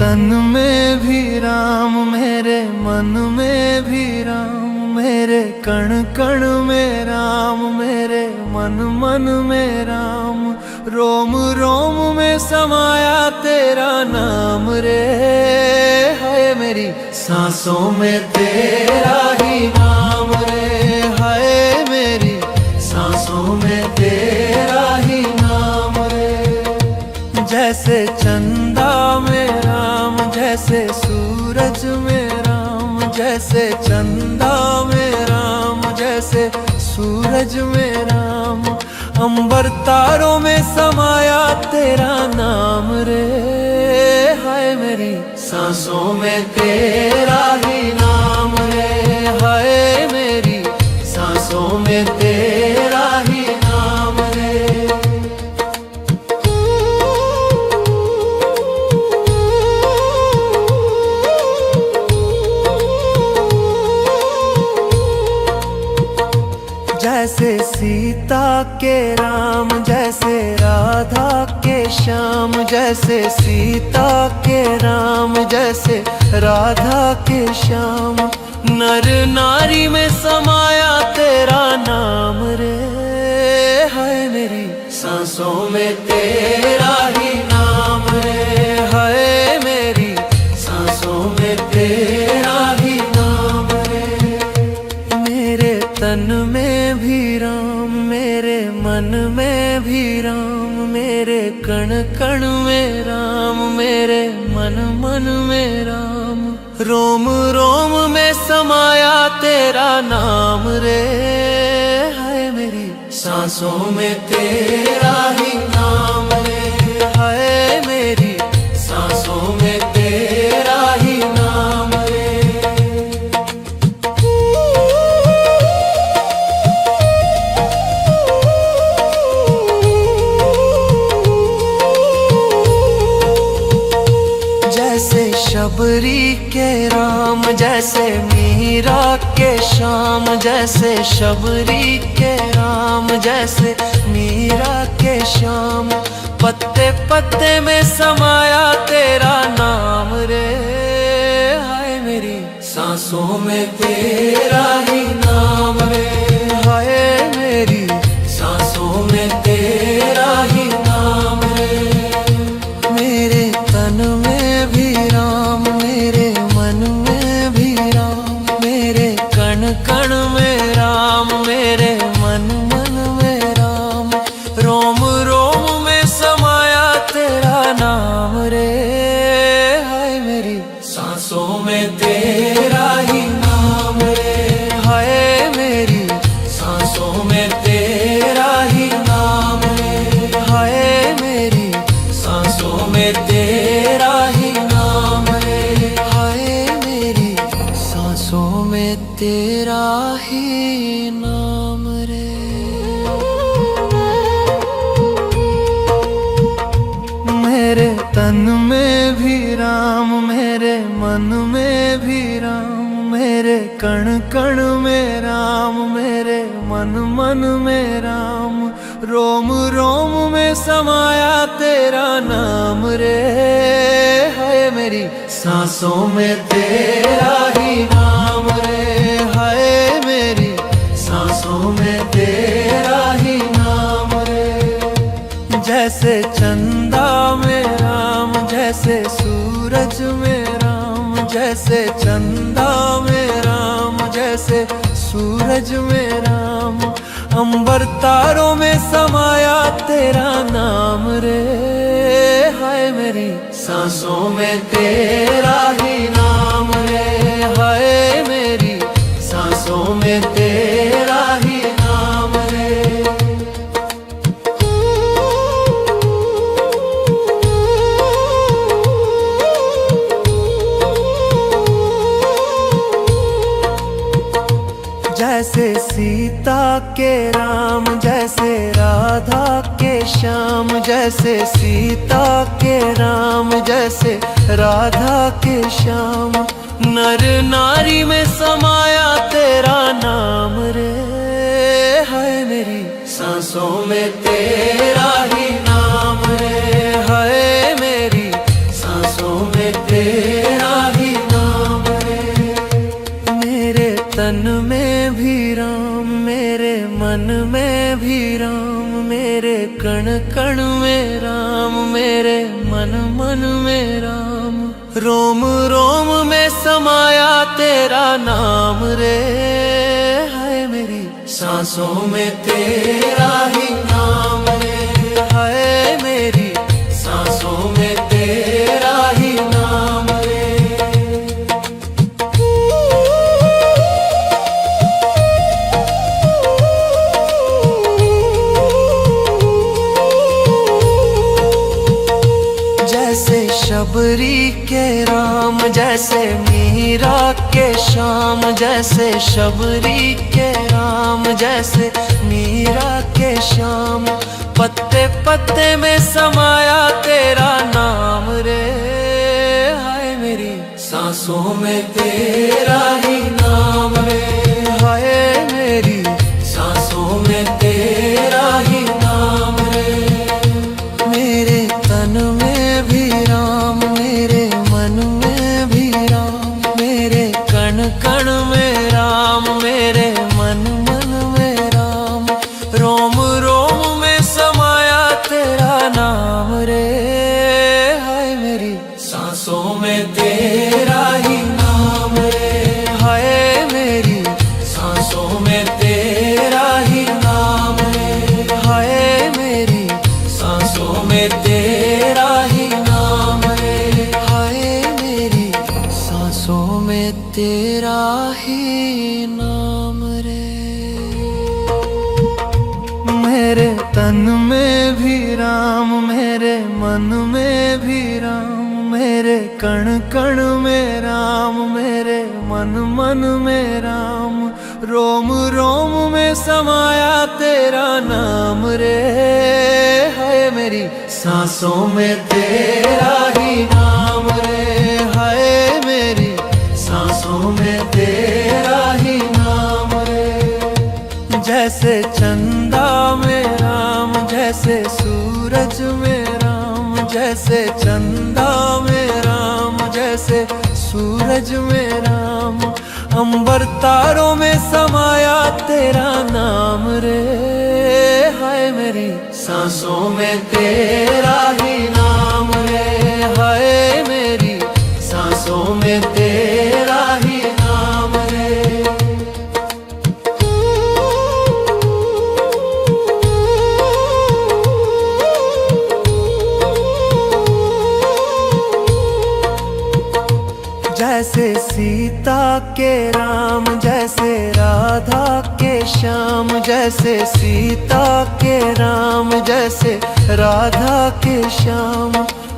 तन में भी राम, मेरे मन में भी राम, मेरे कण कण में राम, मेरे मन मन में राम, रोम रोम में समाया तेरा नाम रे। हाय मेरी सांसों में तेरा ही नाम रे, हाय मेरी सांसों में तेरा ही नाम रे। जैसे चंदा में राम, जैसे सूरज में राम, जैसे चंदा में राम, जैसे सूरज में राम, अंबर तारों में समाया तेरा नाम रे। हाय मेरी सांसों में तेरा ही नाम रे, हाय मेरी सांसों में तेरा ही नाम रे। जैसे सीता के राम, जैसे राधा के श्याम, जैसे सीता के राम, जैसे राधा के श्याम, नर नारी में समाया तेरा नाम रे। हाय मेरी सांसों में तेरा ही नाम रे, हाय मेरी सांसों में तेरा ही नाम रे। मेरे तन में भी राम, मेरे मन में भी राम, मेरे कण कण में राम, मेरे मन मन में राम, रोम रोम में समाया तेरा नाम रे। हाय मेरी सांसों में तेरा ही नाम रे, हाय मेरी सांसों में तेरा ही नाम रे। जैसे शबरी के राम, जैसे मीरा के श्याम, जैसे शबरी के राम, जैसे मीरा के श्याम, पत्ते पत्ते में समाया तेरा नाम रे। हाय मेरी सांसों में तेरा ही नाम रे, हाय मेरी सांसों में तेरा ही नाम रे। मेरे तन में भी राम, मेरे मन में भी राम, मेरे कण कण में राम, मेरे मन मन में राम, रोम रोम में समाया तेरा नाम रे। हाय मेरी सांसों में तेरा ही नाम रे, हाय मेरी सांसों में तेरा ही नाम रे, हाय मेरी सांसों में तेरा ही नाम रे, हाय मेरी सांसों में तेरा ही नाम रे। मेरे तन में भी राम, मेरे मन में भी राम, मेरे कण कण में राम, मेरे मन मन में राम, रोम रोम में समाया तेरा नाम रे। हाय मेरी सांसों में तेरा ही नाम रे, हाय मेरी सांसों में तेरा ही नाम रे। जैसे चंदा में राम, जैसे सूरज में राम, जैसे चंदा में राम, जैसे सूरज में राम, अंबर तारों में समाया तेरा नाम रे। हाय मेरी सांसों में तेरा ही नाम रे, हाय मेरी सांसों में तेरा ही नाम रे। जैसे सीता के राम, जैसे राधा के श्याम, जैसे सीता के राम, जैसे राधा के श्याम, नर नारी में समाया तेरा नाम रे। हाय मेरी सांसों में तेरा ही नाम रे, हाय मेरी सांसों में तेरा रोम रोम में समाया तेरा नाम रे, हाय मेरी सांसों में तेरा ही नाम रे, हाय मेरी सांसों में तेरा ही नाम रे। जैसे शबरी के राम, जैसे मीरा के श्याम, जैसे शबरी के राम, जैसे मीरा के श्याम, पत्ते पत्ते में समाया तेरा नाम रे, हाय मेरी सांसों में तेरा ही नाम रे, हाय मेरी सांसों में तेरा ही नाम रे। मेरे तन में भी राम, मेरे मन में भी राम, मेरे कण कण में राम, मेरे मन मन में राम, रोम रोम में समाया तेरा नाम रे, हाय मेरी सांसों में तेरा ही नाम रे, हाय मेरी सांसों में तेरा ही नाम रे, हाय मेरी सांसों में तेरा ही नाम रे, हाय मेरी सांसों में तेरा ही नाम रे। मेरे तन में भी राम, मेरे मन में भी राम, मेरे कण कण में राम, मेरे मन मन में राम, रोम रोम में समाया तेरा नाम रे, हाय मेरी सांसों में तेरा ही नाम रे, हाय मेरी सांसों में तेरा ही नाम रे। जैसे चंदा में राम, जैसे सूरज में राम, जैसे चंदा में राम, जैसे सूरज में राम, अंबर तारों में समाया तेरा नाम रे, हाय मेरी सांसों में तेरा ही नाम रे, हाय मेरी सांसों में तेरा ही नाम रे। जैसे सीता के राम, जैसे राधा के श्याम, जैसे सीता के राम, जैसे राधा के श्याम,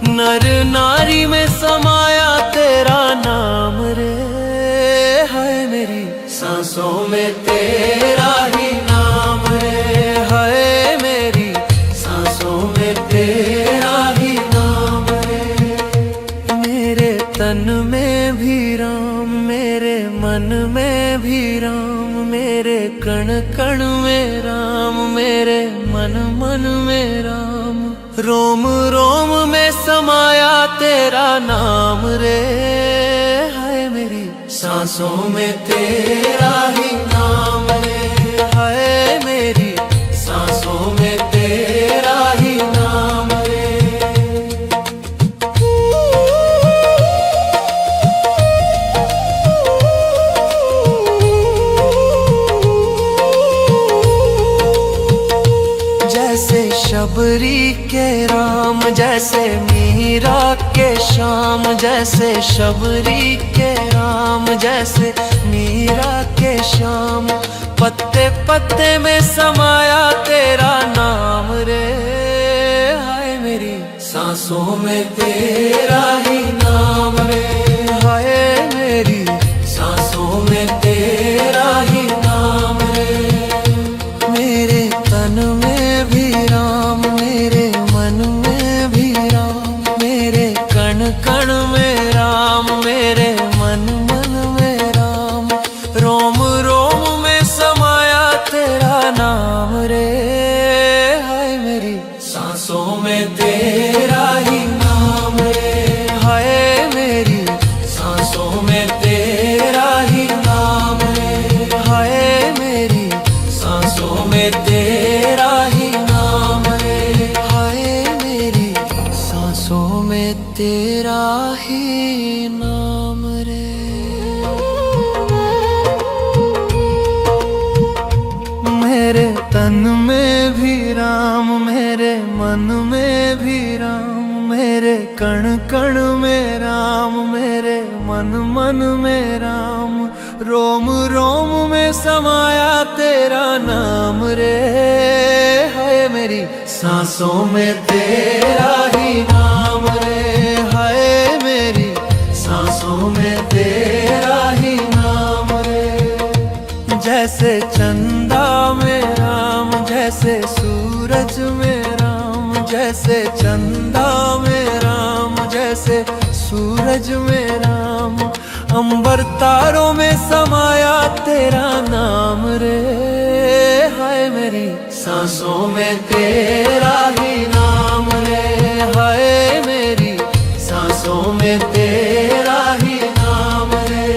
नर नारी में समाया तेरा नाम रे, हाय मेरी सांसों में तेरा ही नाम रे, हाय मेरी सांसों में तेरा ही नाम रे। मेरे तन में भी राम, मेरे मन में भी राम, मेरे कण कण में राम, मेरे मन मन में राम, रोम रोम में समाया तेरा नाम रे, हाय मेरी सांसों में तेरा ही नाम रे, हाय मेरी सांसों में तेरा ही नाम रे। जैसे शबरी के राम, जैसे मीरा के श्याम, जैसे शबरी के राम, जैसे मीरा के श्याम, पत्ते पत्ते में समाया तेरा नाम रे, हाय मेरी सांसों में तेरा ही नाम रे, हाय मेरी सांसों में तेरा ही नाम रे। मेरे तन में भी राम, मेरे मन में भी राम, मेरे कण कण में राम, मेरे मन मन में राम, रोम रोम में समाया तेरा नाम रे, हाय मेरी सांसों में तेरा ही नाम रे, हाय ही नाम रे। मेरे तन में भी राम, मेरे मन में भी राम, मेरे कण कण में राम, मेरे मन मन में राम, रोम रोम में समाया तेरा नाम रे। है मेरी सांसों में तेरा ही नाम रे। है मेरी सांसों में तेरा ही नाम रे। जैसे चंदा में राम, जैसे सूरज में राम, जैसे चंदा में राम, जैसे सूरज में राम, अंबर तारों में समाया तेरा नाम रे। हाय मेरी सांसों में तेरा ही नाम रे। हाय मेरी सांसों में तेरा ही नाम रे।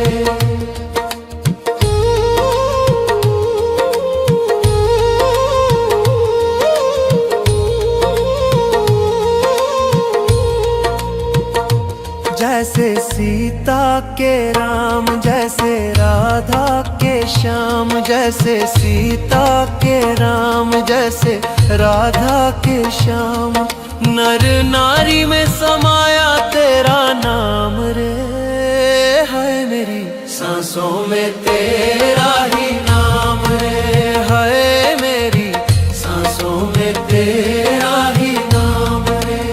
जैसे सीता के राम, जैसे राधा के श्याम, जैसे सीता के राम, जैसे राधा के श्याम, नर नारी में समाया तेरा नाम रे। है मेरी सांसों में तेरा ही नाम रे। है मेरी सांसों में तेरा ही नाम रे।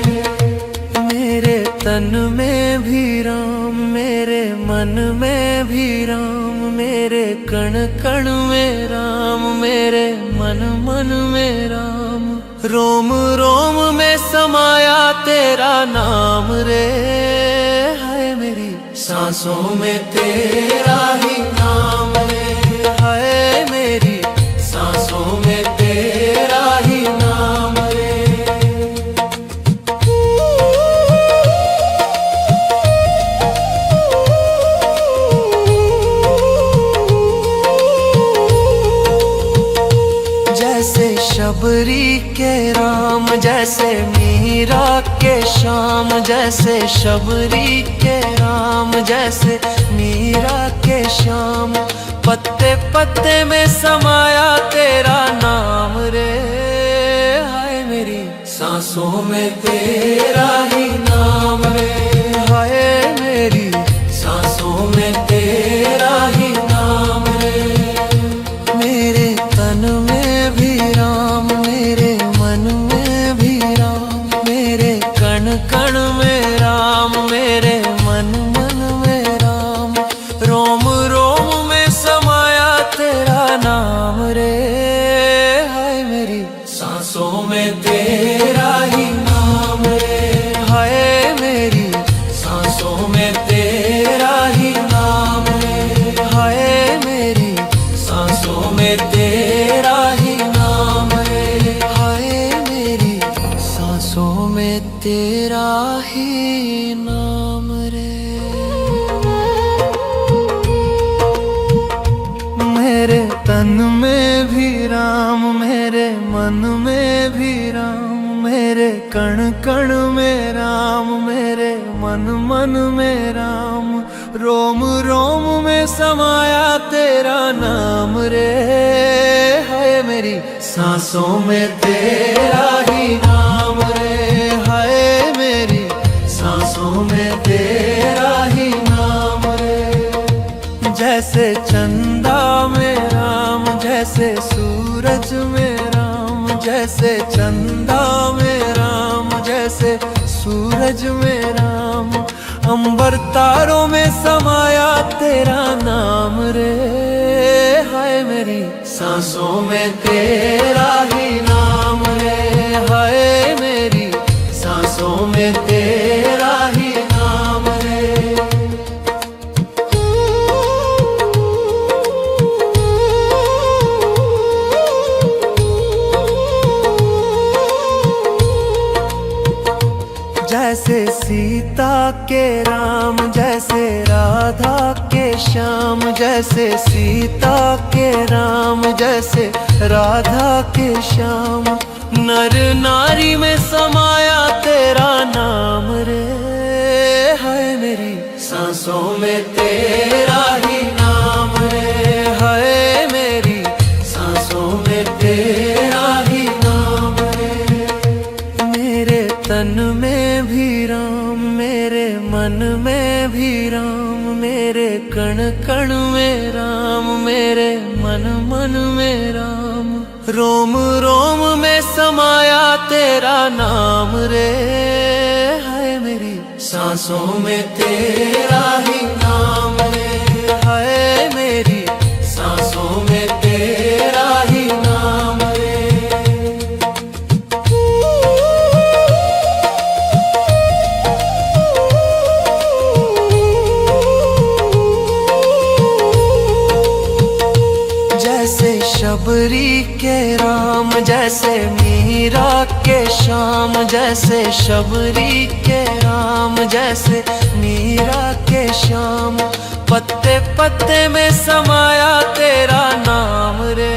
मेरे तन में भी राम, मेरे मन में भी राम, मेरे कण कण में राम, मेरे मन मन में राम, रोम रोम में समाया तेरा नाम रे। है मेरी सांसों में तेरा ही नाम रे। है मेरी सांसों में तेरा ही नाम रे। जैसे शबरी के राम, जैसे मीरा के श्याम, जैसे शबरी के राम, जैसे मीरा के श्याम, पत्ते पत्ते में समाया तेरा नाम रे। हाय मेरी सांसों में तेरा ही नाम रे। हाय मेरी सांसों में तेरा ही नाम रे। मेरे तन में भी राम, मेरे मन में भी राम, मेरे कण कण में राम, मेरे मन मन में राम, रोम रोम में समाया तेरा नाम रे। हाय मेरी सांसों में तेरा ही नाम रे। हाय मेरी सांसों में तेरा ही नाम रे। हाय मेरी सांसों में तेरा ही नाम रे। हाय मेरी सांसों में तेरा ही नाम रे। मेरे तन में भी राम, मेरे मन में भी राम, मेरे कण कण में राम, मेरे मन मन में राम, रोम रोम में समाया तेरा नाम रे। है मेरी सांसों में तेरा ही नाम रे। है मेरी सांसों में तेरा ही नाम रे। जैसे चंदा में राम, जैसे सूरज में राम, जैसे चंदा में राम, जैसे सूरज में राम, अंबर तारों में समाया तेरा नाम रे। हाय मेरी सांसों में तेरा ही नाम रे। हाय मेरी सांसों में तेरा ही नाम रे। जैसे सीता के राम, जैसे राधा के श्याम, जैसे सीता के राम, जैसे राधा के श्याम, नर नारी में समाया तेरा नाम रे। सांसों में तेरा ही नाम रे। हाय मेरी सांसों में तेरा ही नाम रे। मेरे तन में भी राम, मेरे मन में भी राम, मेरे कण कण में राम, मेरे मन मन में राम। रोम रोम में समाया तेरा नाम रे। हाय मेरी सांसों में तेरा ही नाम रे। हाय मेरी सांसों में तेरा ही नाम रे। जैसे शबरी के राम, जैसे मीरा के श्याम, जैसे शबरी के राम, जैसे मीरा के श्याम। पत्ते पत्ते में समाया तेरा नाम रे।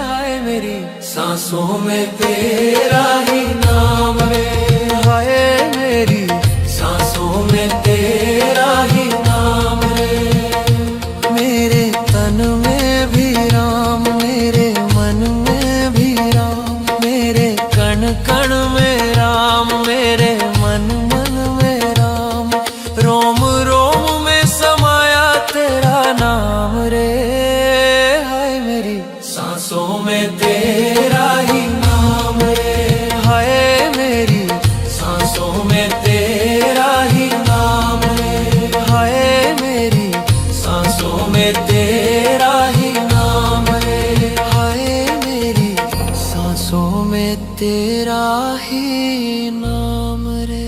हाय मेरी सांसों में तेरा ही नाम रे। हाय मेरी सांसों में तेरा ही नाम रे। मेरे तन में भी राम, मेरे मन में भी राम, मेरे कण कण में राम, मेरे मन मन में राम। रोम रोम में समाया तेरा नाम रे। हाय मेरी सांसों में तेरा ही नाम रे। हाय मेरी सांसों में तेरा ही नाम रे। हाय मेरी सांसों में तेरा ही नाम रे। हाय मेरी सांसों में तेरा ही नाम रे।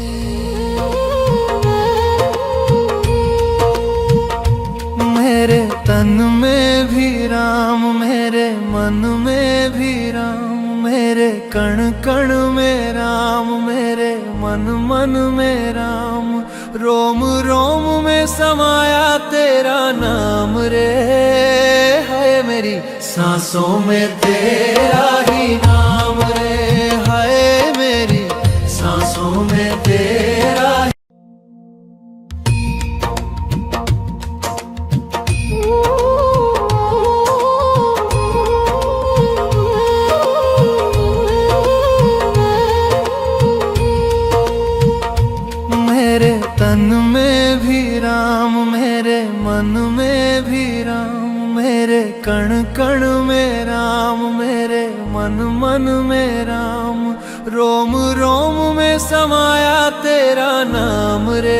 मेरे तन में भी राम, मेरे मन में भी राम, मेरे कण कण में राम, मेरे मन मन में राम। रोम रोम में समाया तेरा नाम रे। हाय मेरी सांसों में तेरा ही नाम रे। हाय मेरी सांसों में तेरा ही। मेरे तन में भी राम, मेरे मन में भी राम, मेरे कण कण में राम, मेरे मन मन में राम। रोम रोम में समाया तेरा नाम रे।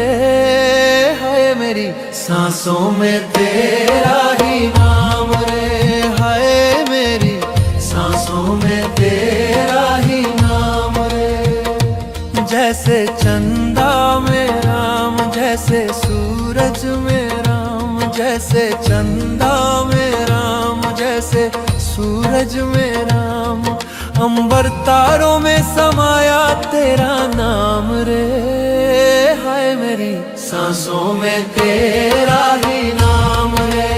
हाय मेरी सांसों में तेरा ही नाम रे। हाय मेरी सांसों में तेरा ही नाम रे। जैसे चंदा में राम, जैसे सूरज में राम, जैसे चंदा में राम, जैसे सूरज में राम। अंबर तारों में समाया तेरा नाम रे। हाय मेरी सांसों में तेरा ही नाम रे।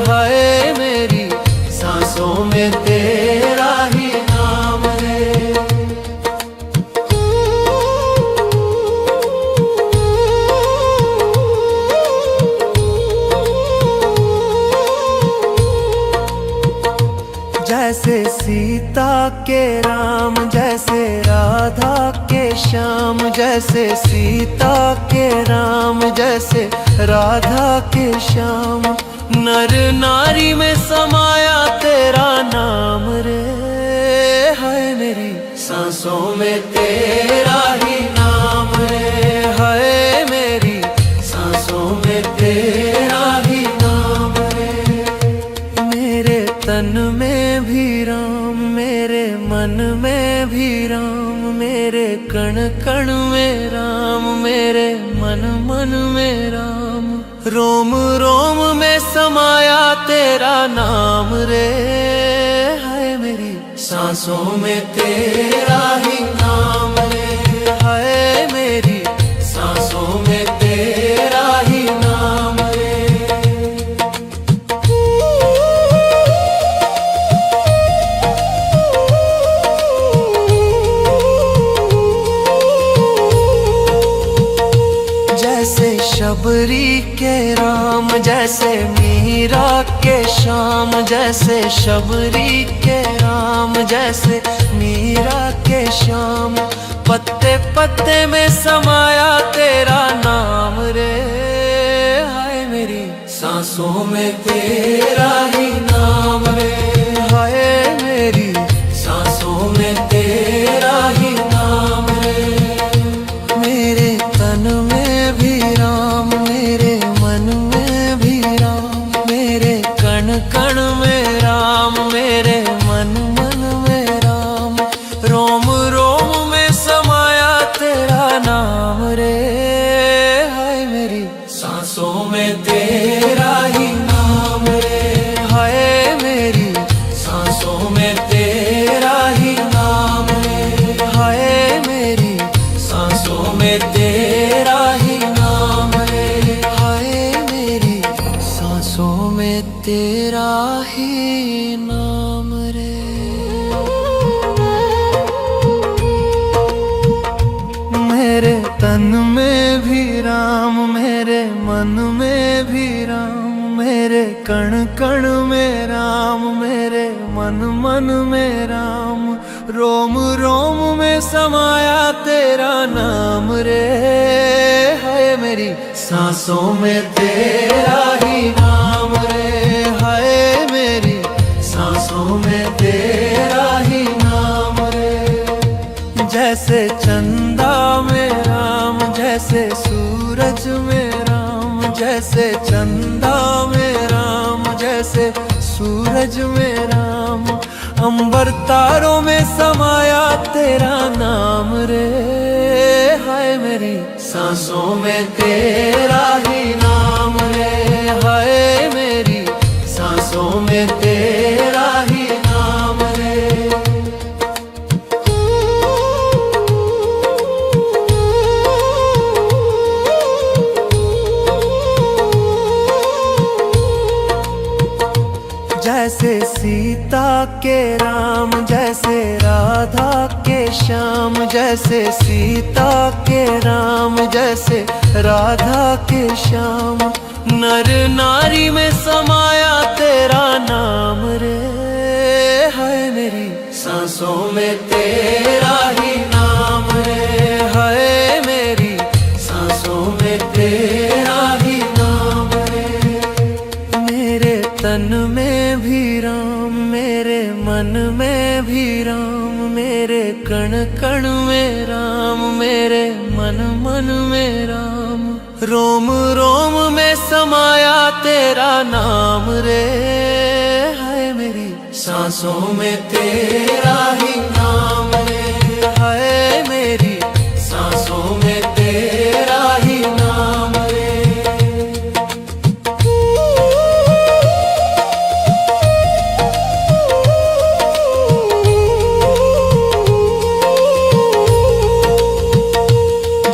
हाय मेरी सांसों में तेरा ही नाम रे। जैसे सीता के राम, जैसे राधा के श्याम, जैसे सीता के राम, जैसे राधा के श्याम। नर नारी में समाया तेरा नाम रे। हाय मेरी सांसों में तेरा ही नाम रे। हाय मेरी सांसों में तेरा ही नाम रे। मेरे तन में भी राम, मेरे मन में भी राम, मेरे कण कण में राम, मेरे मन मन में राम। रोम रोम में समाया तेरा नाम रे। हाय मेरी सांसों में तेरा ही नाम रे। हाय मेरी सांसों में तेरा ही नाम रे। जैसे जैसे शबरी के राम, जैसे मीरा के श्याम, जैसे शबरी के राम, जैसे मीरा के श्याम। पत्ते पत्ते में समाया तेरा नाम रे, हाय मेरी सांसों में तेरा ही नाम रे, हाय मेरी सांसों में तेरा ही नाम रे। मेरे तन में भी राम, मेरे मन में भी राम, मेरे कण कण में राम, मेरे मन मन में राम। रोम रोम में समाया तेरा नाम रे, हाय मेरी सांसों में तेरा ही नाम रे, हाय मेरी सांसों में तेरा ही नाम रे, हाय मेरी सांसों में तेरा ही नाम रे, हाय मेरी सांसों में तेरा ही नाम रे। मेरे तन में भी राम, मेरे मन में भी राम, मेरे कण कण में राम, मेरे मन मन में राम। रोम रोम में समाया तेरा नाम रे, हाय मेरी सांसों में तेरा ही नाम रे, हाय मेरी सांसों में तेरा ही नाम रे। जैसे चंदा में राम, जैसे सूरज में राम, जैसे चंदा में राम, जैसे सूरज में राम। अंबर तारों में समाया तेरा नाम रे, हाय मेरी सांसों में तेरा ही नाम रे, हाय मेरी सांसों में तेरा ही नाम रे। जैसे सीता के राम, जैसे राधा के श्याम, जैसे सीता के राम, जैसे राधा के श्याम। नर नारी में समाया तेरा नाम रे, हाय मेरी सांसों में तेरा ही नाम रे, हाय मेरी सांसों में तेरा ही नाम रे। मेरे तन में भी राम, मेरे मन में भी राम, मेरे कण कण में राम, मेरे मन मन में राम। रोम रोम में समाया तेरा नाम रे, हाय मेरी सांसों में तेरा ही नाम रे, हाय मेरी सांसों में तेरा ही नाम रे।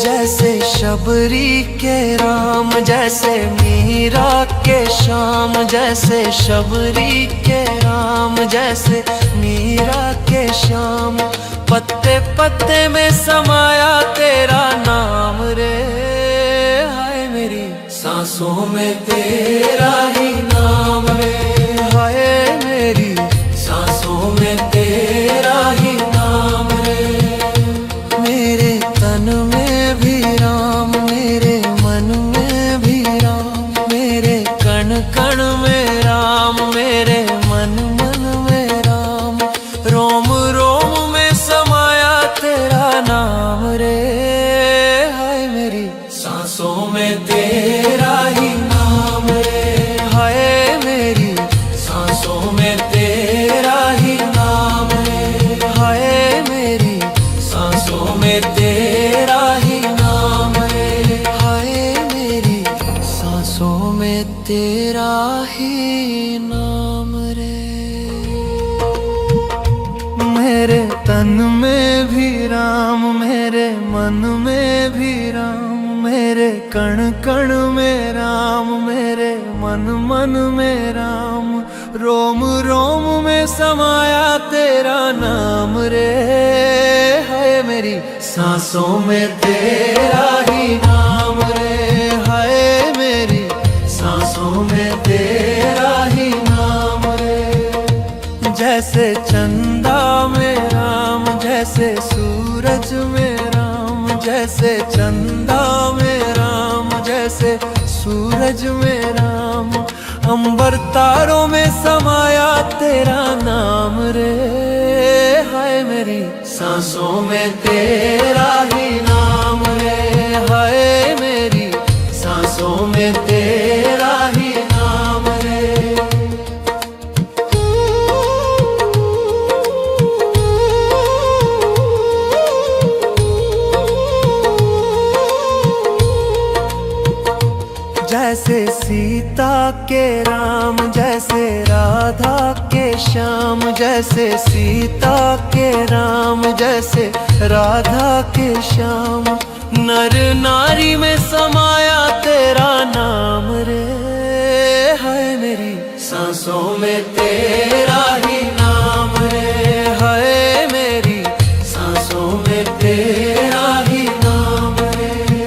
जैसे शबरी के राम, जैसे मीरा के श्याम, जैसे शबरी के राम, जैसे मीरा के श्याम। पत्ते पत्ते में समाया तेरा नाम रे, हाय मेरी सांसों में तेरा ही नाम रे, हाय मेरी सांसों में तेरा ही नाम रे। मेरे तन में भी राम, मेरे मन में भी राम, मेरे कण कण में राम, मेरे मन मन में राम। रोम रोम में समाया तेरा नाम रे, हाय मेरी सांसों में तेरा ही नाम रे, हाय मेरी सांसों में तेरा ही नाम रे, हाय मेरी सांसों में तेरा ही नाम रे, हाय मेरी सांसों में तेरा ही नाम रे। मेरे तन में भी राम, मेरे मन में भी राम, मेरे कण कण में राम, मेरे मन मन में राम। रोम रोम में समाया तेरा नाम रे, हाय मेरी सांसों में तेरा ही नाम रे, जैसे चंदा में राम, जैसे सूरज में राम, जैसे चंदा में राम, जैसे सूरज में राम। अंबर तारों में समाया तेरा नाम रे, हाय मेरी सांसों में तेरा ही नाम रे, हाय मेरी सांसों में तेरा ही नाम रे। जैसे सीता के राम, जैसे राधा के श्याम, जैसे सीता के राम, जैसे राधा के श्याम। नर नारी में समाया तेरा नाम रे, हाय मेरी सांसों में तेरा ही नाम रे, हाय मेरी सांसों में तेरा ही नाम रे।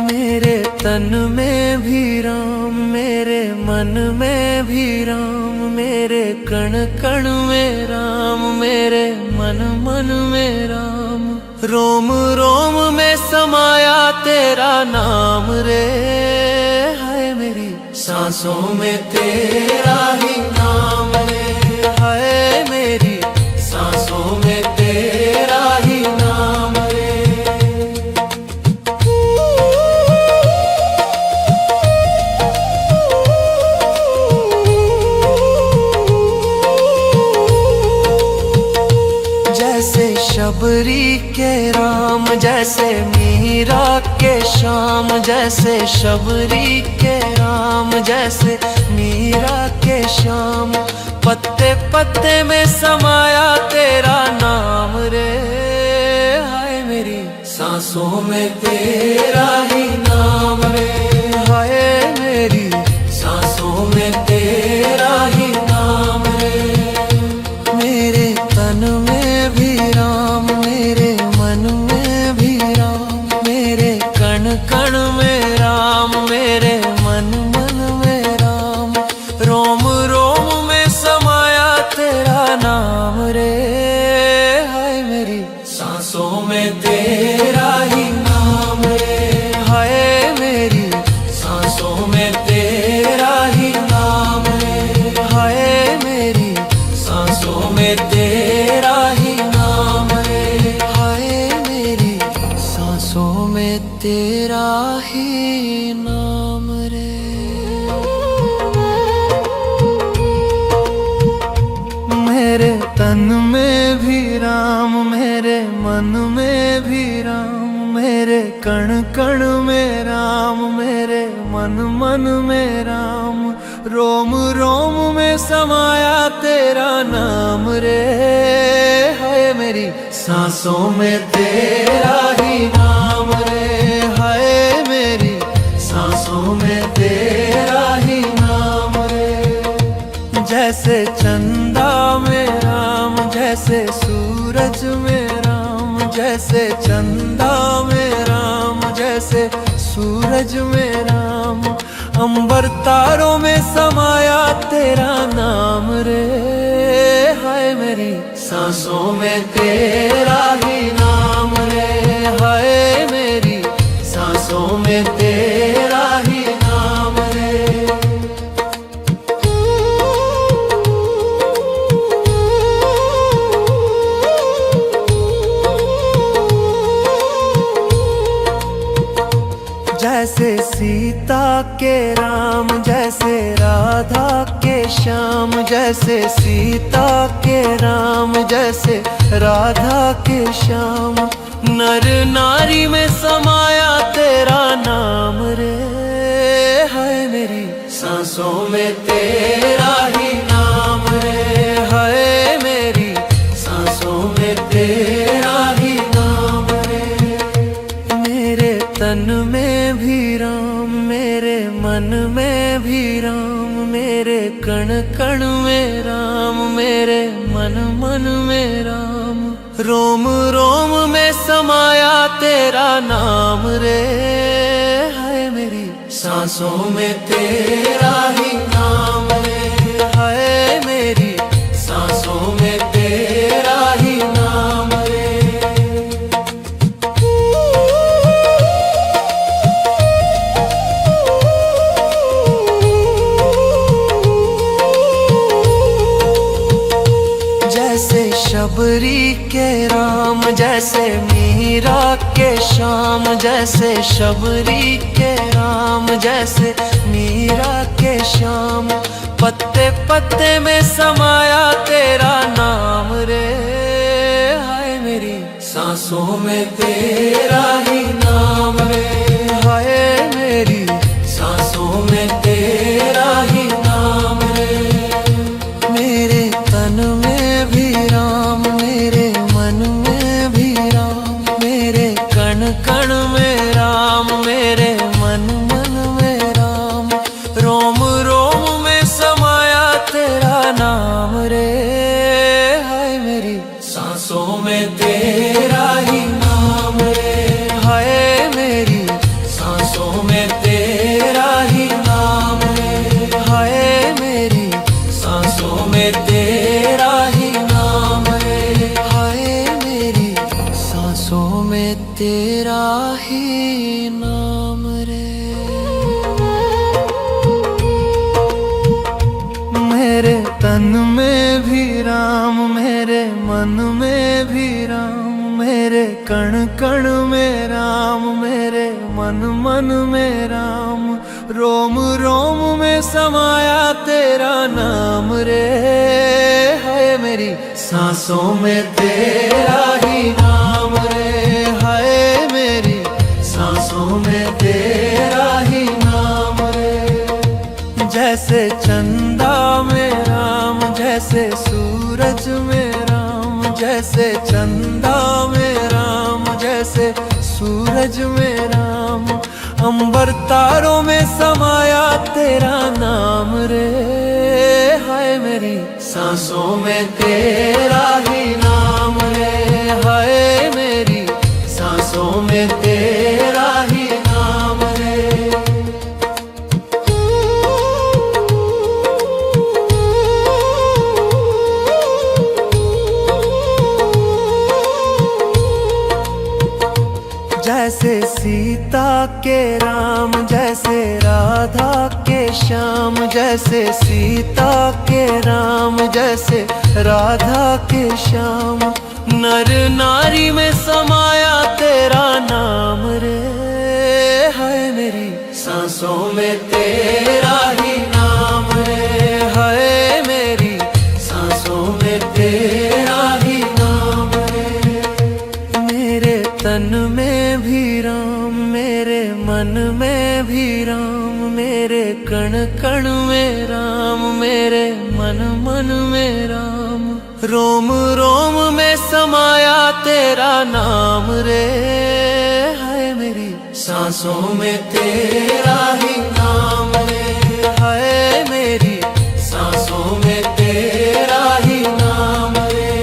मेरे तन में भी राम, मेरे मन में भी राम, मेरे कण कण में राम, मेरे मन मन में राम। रोम रोम में समाया तेरा नाम रे, हाय मेरी सांसों में तेरा ही नाम रे, हाय मेरी सांसों में तेरा ही नाम रे। जैसे शबरी के राम, जैसे मीरा के श्याम, जैसे शबरी के राम, जैसे मीरा के श्याम। पत्ते पत्ते में समाया तेरा नाम रे, हाय मेरी सांसों में तेरा ही नाम रे, हाय मेरी सांसों में तेरा ही नाम रे। मेरे तन में भी राम, मेरे मन में भी राम, मेरे कण कण में राम, मेरे मन मन में राम। रोम रोम में समाया तेरा नाम रे, हाय मेरी सांसों में तेरा ही नाम रे, हाय मेरी सांसों में तेरा ही नाम रे, हाय मेरी सांसों में तेरा ही नाम रे, हाय मेरी सांसों में तेरा ही नाम रे। मेरे तन में भी राम, मेरे मन में भी राम, मेरे कण कण में राम, मेरे मन मन में राम। रोम रोम में समाया तेरा नाम रे, हाय मेरी सांसों में तेरा ही नाम रे, हाय मेरी सांसों में तेरा ही नाम रे। जैसे चंदा में राम, जैसे सूरज में राम, जैसे चंदा में राम, जैसे सूरज में राम। अंबर तारों में समाया तेरा नाम रे, हाय मेरी सांसों में तेरा ही नाम रे, हाय मेरी सांसों में तेरा ही नाम रे। जैसे सीता के राम, जैसे राधा के श्याम, जैसे सीता के राम, जैसे राधा के श्याम। नर नारी में समाया तेरा नाम रे, हाय मेरी सांसों में तेरा ही नाम रे, हाय मेरी सांसों में तेरा ही नाम रे। मेरे तन में भी राम, मेरे मन में भी राम, मेरे कण कण में राम, मेरे मन मन में राम। रोम रोम में समाया तेरा नाम रे, हाय मेरी सांसों में तेरा ही नाम रे, हाय मेरी सांसों में शबरी के राम, जैसे मीरा के श्याम, जैसे शबरी के राम, जैसे मीरा के श्याम। पत्ते पत्ते में समाया तेरा नाम रे, हाय मेरी सांसों में तेरा ही नाम रे, हाय मेरी सांसों में तेरा ही नाम रे। मेरे तन में भी राम, मेरे मन में भी राम, मेरे कण कण में राम, मेरे मन मन में राम। रोम रोम में समाया तेरा नाम रे, हाय मेरी सांसों में तेरा ही नाम रे, हाय मेरी सांसों में तेरा ही नाम रे, हाय मेरी सांसों में तेरा ही नाम रे, हाय मेरी सांसों में तेरा ही नाम रे। मेरे तन में भी राम, मेरे मन में भी राम, मेरे कण कण में राम, मेरे मन मन में राम। रोम रोम में समाया तेरा नाम रे, हाय मेरी सांसों में तेरा ही नाम रे, हाय मेरी सांसों में तेरा ही नाम रे। जैसे चंदा में राम, जैसे सूरज में राम, जैसे चंदा में राम, जैसे सूरज में राम। अंबर तारों में समाया तेरा नाम रे, हाय मेरी सांसों में तेरा ही नाम रे, हाय मेरी सांसों में तेरा ही नाम रे। जैसे सीता के राम, जैसे राधा के श्याम, जैसे सीता के राम, जैसे राधा के श्याम। नर नारी में समाया तेरा नाम रे, हाय मेरी सांसों में तेरा ही नाम रे, हाय मेरी सांसों में तेरा ही नाम रे। मेरे तन में भी राम, मेरे मन में भी राम, मेरे कण कण में राम, मेरे मन मन में राम। रोम रोम में समाया तेरा नाम रे, हाय मेरी सांसों में तेरा ही नाम रे, हाय मेरी सांसों में तेरा ही नाम रे।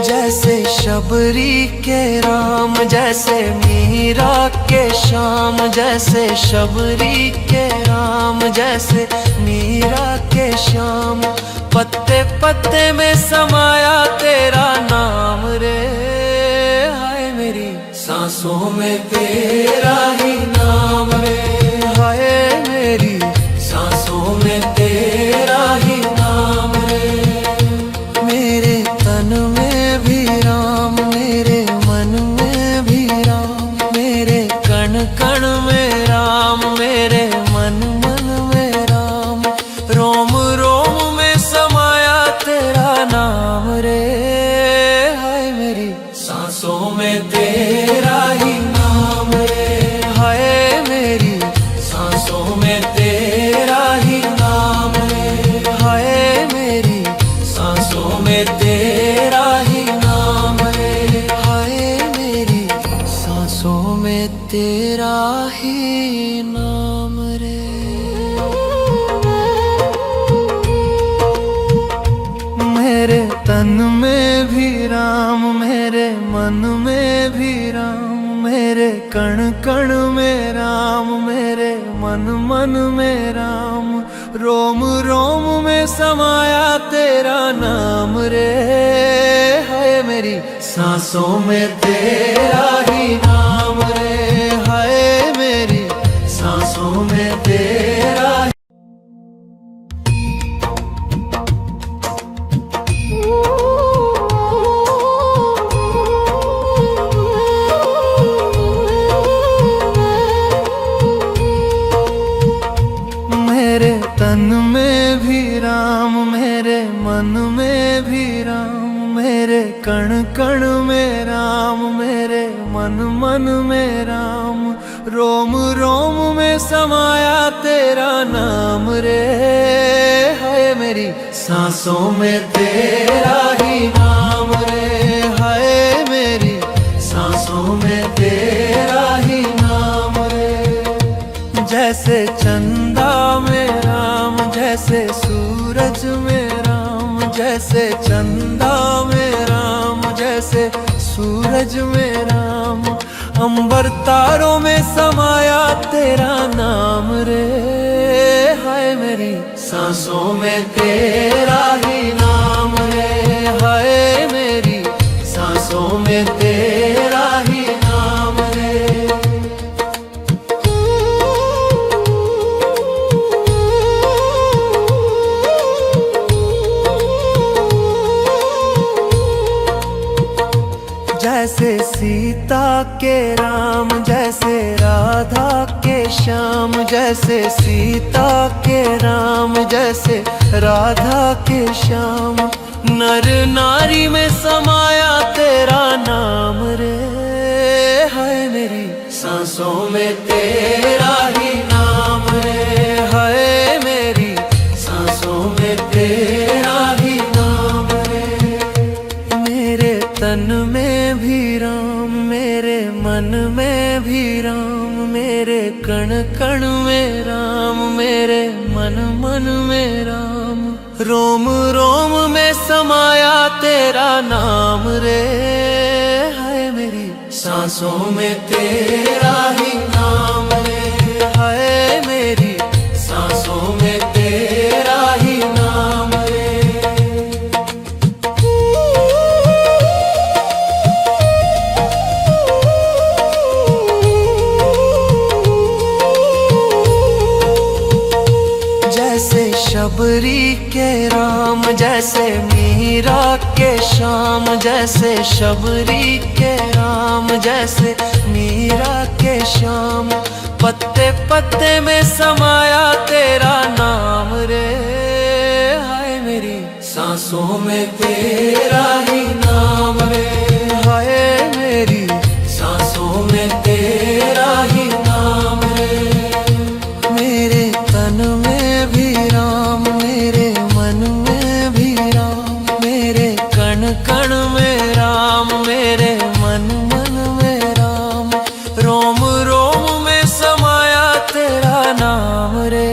जैसे शबरी के राम, जैसे मीरा के श्याम, जैसे शबरी के राम, जैसे मीरा के श्याम। पत्ते पत्ते में समाया तेरा नाम रे, हाय मेरी सांसों में तेरा ही नाम रे, हाय मेरी सांसों में तेरा ही नाम रे। मेरे तन में भी राम, मेरे मन में भी राम, मेरे कण कण में राम, मेरे मन मन में राम। रोम रोम में समाया तेरा नाम रे, हाय मेरी सांसों में तेरा ही नाम रे, हाय मेरी सांसों में तेरा ही नाम रे, हाय मेरी सांसों में तेरा ही नाम रे, हाय मेरी सांसों में तेरा ही नाम रे। मेरे तन में भी राम, मेरे मन में भी राम, मेरे कण कण में राम, मेरे मन मन में राम। रोम रोम में समाया तेरा नाम रे, हाय मेरी सांसों में तेरा ही नाम रे, हाय मेरी सांसों में तेरा ही। मेरे तन में भी राम, मेरे मन में भी राम, मेरे कण कण में राम, मेरे मन मन में राम, रोम रोम में समाया तेरा नाम रे, हाय मेरी सांसों में तेरा ही नाम रे, हाय मेरी सांसों में तेरा ही नाम रे। जैसे चंदा में राम, जैसे सूरज में राम, जैसे चंदा में राम, जैसे सूरज में राम, अंबर तारों में समाया तेरा नाम रे, हाय मेरी सांसों में तेरा ही नाम रे, हाय मेरी सांसों में तेरा ही नाम रे। जैसे सीता के राम, जैसे राधा के श्याम, जैसे सीता के राम, जैसे राधा के श्याम, नर नारी में समाया तेरा नाम रे, हाय मेरी सांसों में तेरा ही नाम रे, हाय मेरी सांसों में तेरा ही नाम रे। मेरे तन में भी राम, मेरे मन में भी राम, मेरे कण कण में राम, मेरे मन मन में राम, रोम रोम में समाया तेरा नाम रे, हाय मेरी सांसों में तेरा ही नाम रे, हाय मेरी सांसों में तेरा ही नाम रे। जैसे शबरी के राम, जैसे मीरा के श्याम, जैसे शबरी के राम, जैसे मीरा के श्याम, पत्ते पत्ते में समाया तेरा नाम रे, हाय मेरी सांसों में तेरा ही नाम रे, हाय मेरी सांसों में तेरा ही नाम रे। मेरे तन में भी राम, मेरे मन में भी राम, मेरे कण कण में राम, मेरे मन मन में राम, रोम रोम में समाया तेरा नाम रे,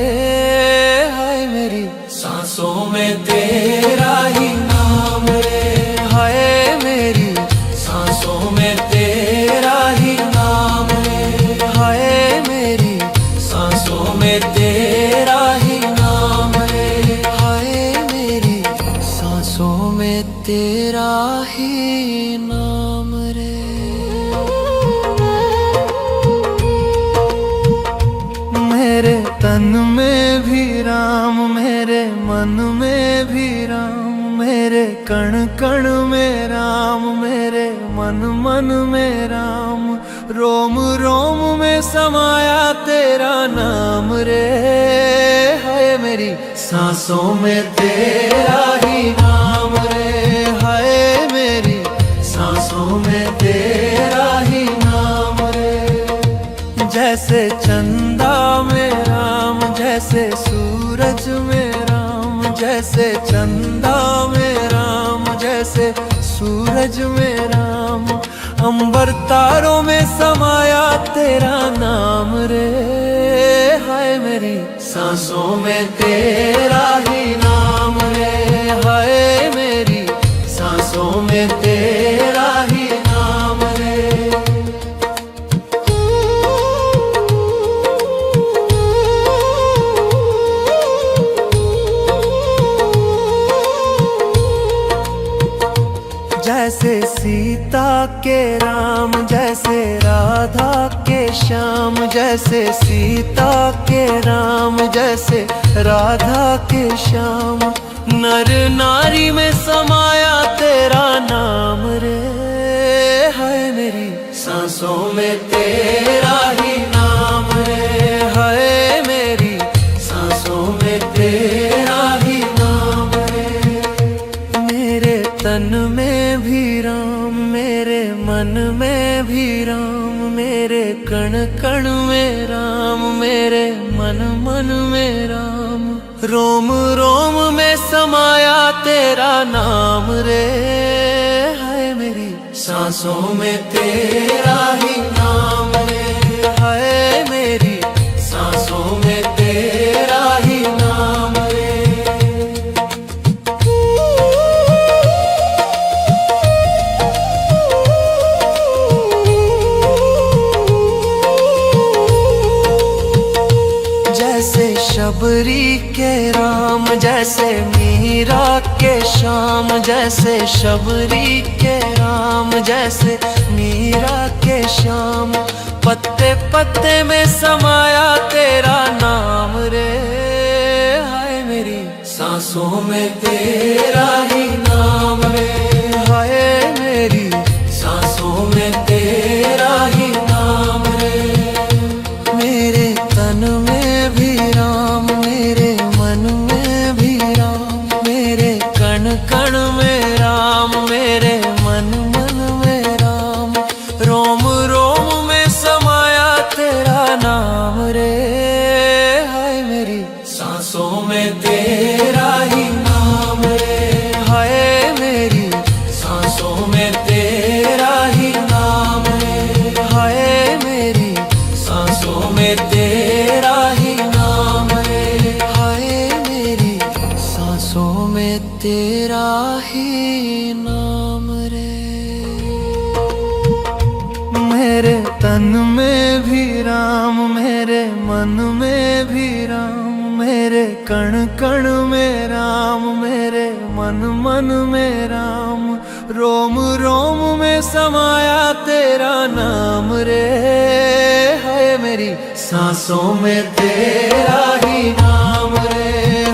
हाय मेरी सांसों में तेरा ही नाम रे, हाय मेरी सांसों में तेरा ही नाम रे, हाय मेरी सांसों में तेरा ही नाम रे, हाय मेरी सांसों में तेरा ही नाम रे। मेरे तन में भी राम, मेरे मन में भी राम, मेरे कण कण में राम, मेरे मन मन में राम, रोम रोम में समाया तेरा नाम रे, हाय मेरी सांसों में तेरा ही नाम रे, हाय मेरी सांसों में तेरा ही नाम रे। जैसे चंदा में राम, जैसे सूरज में राम, जैसे चंदा में राम, जैसे सूरज में राम, अंबर तारों में समाया तेरा नाम रे, हाय मेरी सांसों में तेरा ही नाम रे, हाय मेरी सांसों में तेरा ही नाम रे। जैसे सीता सीता के राम, जैसे राधा के श्याम, जैसे सीता के राम, जैसे राधा के श्याम। नर नारी में समाया तेरा नाम रे, है मेरी सांसों में तेरा ही नाम रे, है मेरी सांसों में तेरा ही नाम रे। मेरे तन में भी राम, मेरे मन में भी राम, मेरे कण कण में राम, मेरे मन मन में राम। रोम रोम में समाया तेरा नाम रे, है मेरी सांसों में तेरा ही नाम रे, है मेरी सांसों में तेरा ही नाम रे। जैसे शबरी के राम, जैसे मीरा के श्याम, जैसे शबरी के राम, जैसे मीरा के श्याम। पत्ते पत्ते में समाया तेरा नाम रे, हाय मेरी सांसों में तेरा ही नाम रे, हाय मेरी सांसों में तेरा ही नाम रे। मेरे तन में भी राम, मेरे मन में भी राम, मेरे कण कण में राम, मेरे मन मन में राम। रोम रोम में समाया तेरा नाम रे, हाय मेरी सांसों में तेरा ही नाम रे, हाय मेरी सांसों में तेरा ही नाम रे, हाय मेरी सांसों में तेरा ही नाम रे, हाय मेरी सांसों में तेरा ही नाम रे। मेरे तन में भी राम, मेरे मन में भी राम, मेरे कण कण में राम, मेरे मन मन में राम। रोम रोम में समाया तेरा नाम रे, है मेरी सांसों में तेरा ही नाम रे,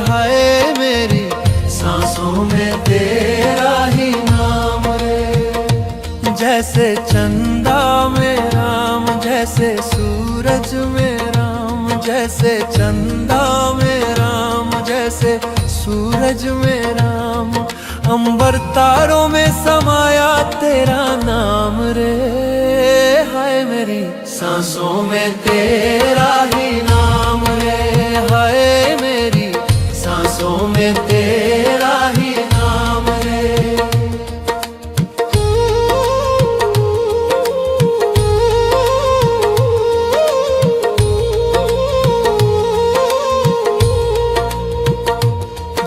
है मेरी सांसों में तेरा ही नाम रे। जैसे चंदा में राम, जैसे सूरज में राम, जैसे चंदा में राम, जैसे सूरज में राम। अंबर तारों में समाया तेरा नाम रे, हाय मेरी सांसों में तेरा ही नाम रे, हाय मेरी सांसों में तेरा ही नाम रे।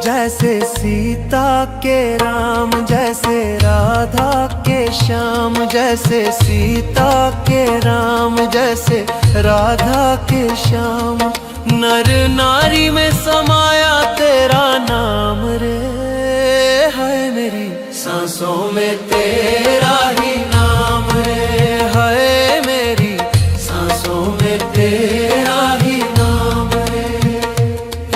जैसे सीता के राम, जैसे राधा के श्याम, जैसे सीता के राम, जैसे राधा के श्याम। नर नारी में समाया तेरा नाम रे, है मेरी सांसों में तेरा ही नाम रे, है मेरी सांसों में तेरा ही नाम रे।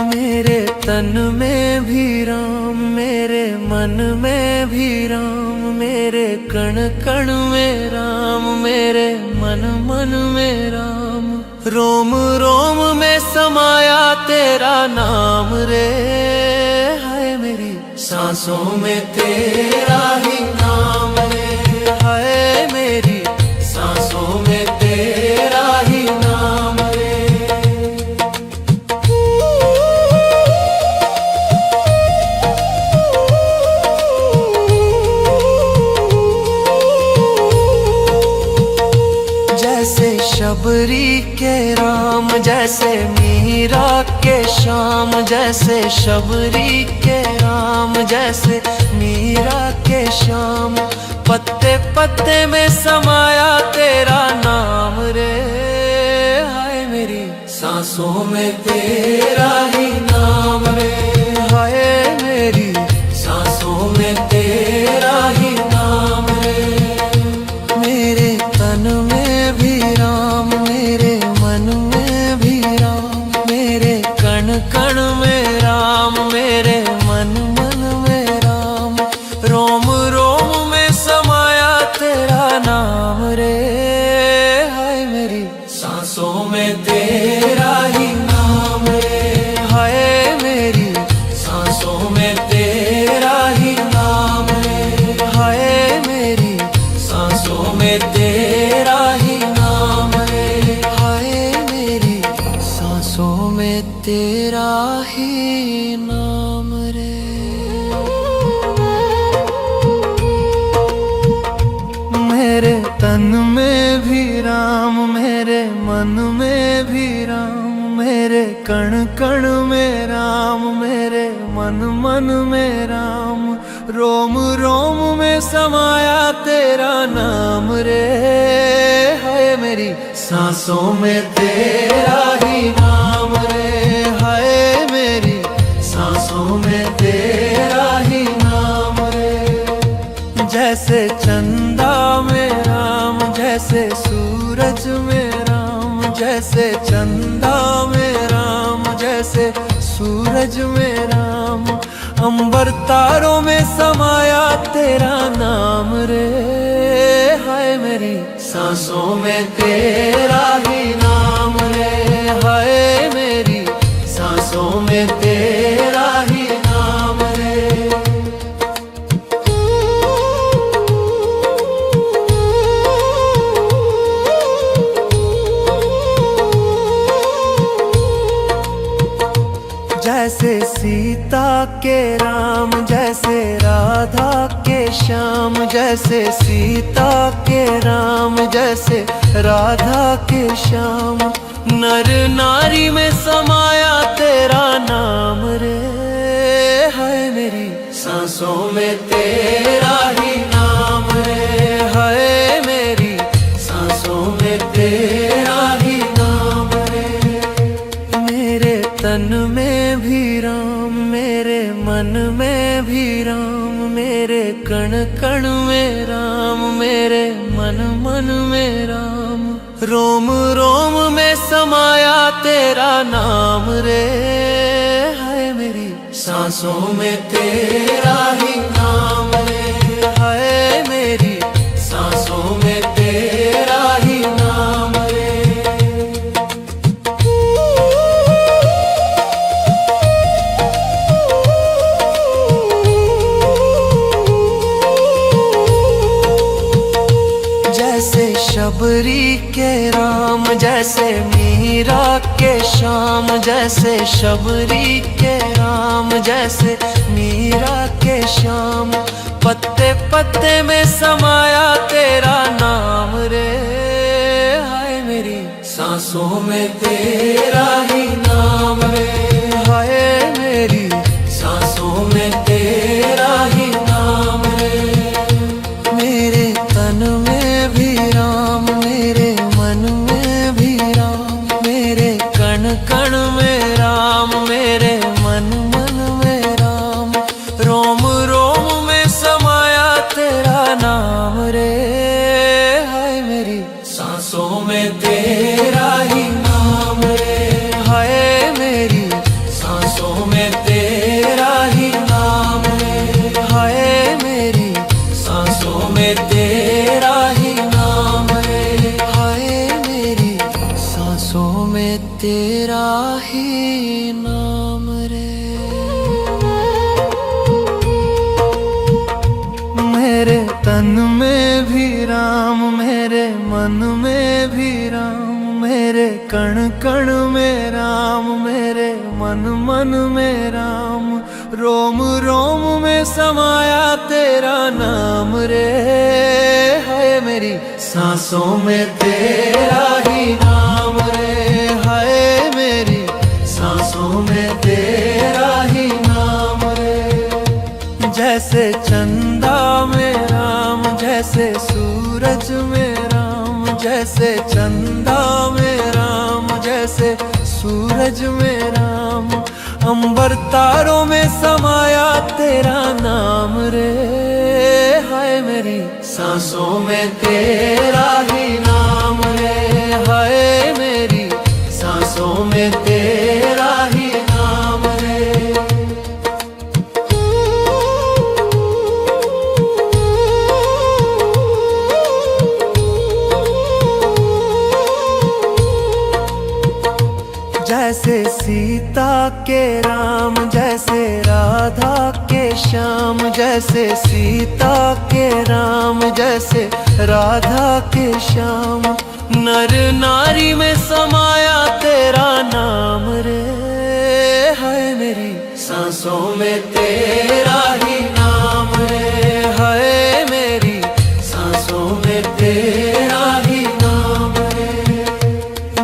मेरे तन में भी राम, मेरे मन में भी राम, मेरे कण कण में राम, मेरे मन मन में राम। रोम रोम में समाया तेरा नाम रे, है मेरी सांसों में तेरा ही नाम रे, है मेरी सांसों में तेरा ही नाम रे। जैसे शबरी के राम, जैसे मीरा के श्याम, जैसे शबरी के राम, जैसे मीरा के श्याम। पत्ते पत्ते में समाया तेरा नाम रे, हाय मेरी सांसों में तेरा ही नाम रे, हाय मेरी सांसों में तेरा ही नाम रे। में तेरा ही नाम है, हाय मेरी सांसों में तेरा ही नाम है, हाय मेरी सांसों में तेरा ही नाम रे। मेरे तन में भी राम, मेरे मन में भी राम, मेरे कण कण में राम, मेरे मन मन में राम, रोम रोम में समाया तेरा नाम रे, हाय मेरी सांसों में तेरा ही नाम रे, हाय मेरी सांसों में तेरा ही नाम रे। जैसे चंदा में राम, जैसे सूरज में राम, जैसे चंदा में राम, जैसे सूरज में राम, अंबर तारों में समाया तेरा नाम रे, हाय मेरी सांसों में तेरा ही नाम रे, हाय मेरी सांसों में तेरा ही नाम रे। जैसे सीता के राम, जैसे राधा के श्याम, जैसे सीता के राम, जैसे राधा के श्याम, नर नारी में समाया तेरा नाम रे, हाय मेरी सांसों में तेरा ही नाम रे, हाय मेरी सांसों में तेरा ही नाम रे। मेरे तन में भी राम, मेरे मन में भी राम, मेरे कण कण में राम, मेरे मन मन में राम, रोम रोम में समाया तेरा नाम रे, हाय मेरी सांसों में तेरा ही नाम रे, हाय मेरी सांसों में तेरा ही नाम रे। जैसे शबरी के राम, जैसे मीरा के श्याम, जैसे शबरी के राम, जैसे मीरा के श्याम, पत्ते पत्ते में समाया तेरा नाम रे, हाय मेरी सांसों में तेरा ही नाम रे, हाय मेरी सांसों में तेरा ही नाम रे। मेरे तन में भी राम, मेरे मन में भी राम, मेरे कण कण में राम, मेरे मन मन में राम, रोम रोम में समाया तेरा नाम रे, हाय मेरी सांसों में तेरा ही नाम रे, हाय मेरी सांसों में तेरा ही नाम रे, हाय मेरी सांसों में तेरा ही नाम रे, हाय मेरी सांसों में तेरा ही नाम रे। मेरे तन में भी राम, मेरे मन में भी राम, मेरे कण कण में राम, मेरे मन मन में राम, रोम रोम में समाया तेरा नाम रे, हाय मेरी सांसों में तेरा ही नाम रे, हाय मेरी सांसों में तेरा ही नाम रे। जैसे चंदा में राम, जैसे सूरज में राम, जैसे चंदा में राम, जैसे सूरज में राम, अंबर तारों में समाया तेरा नाम रे, हाय मेरी सांसों में तेरा ही नाम रे, हाय मेरी सांसों में तेरा ही नाम रे। जैसे सीता के राम, जैसे राधा श्याम, जैसे सीता के राम, जैसे राधा के श्याम। नर नारी में समाया तेरा नाम रे, है मेरी सांसों में तेरा ही नाम रे, है मेरी सांसों में तेरा ही नाम रे।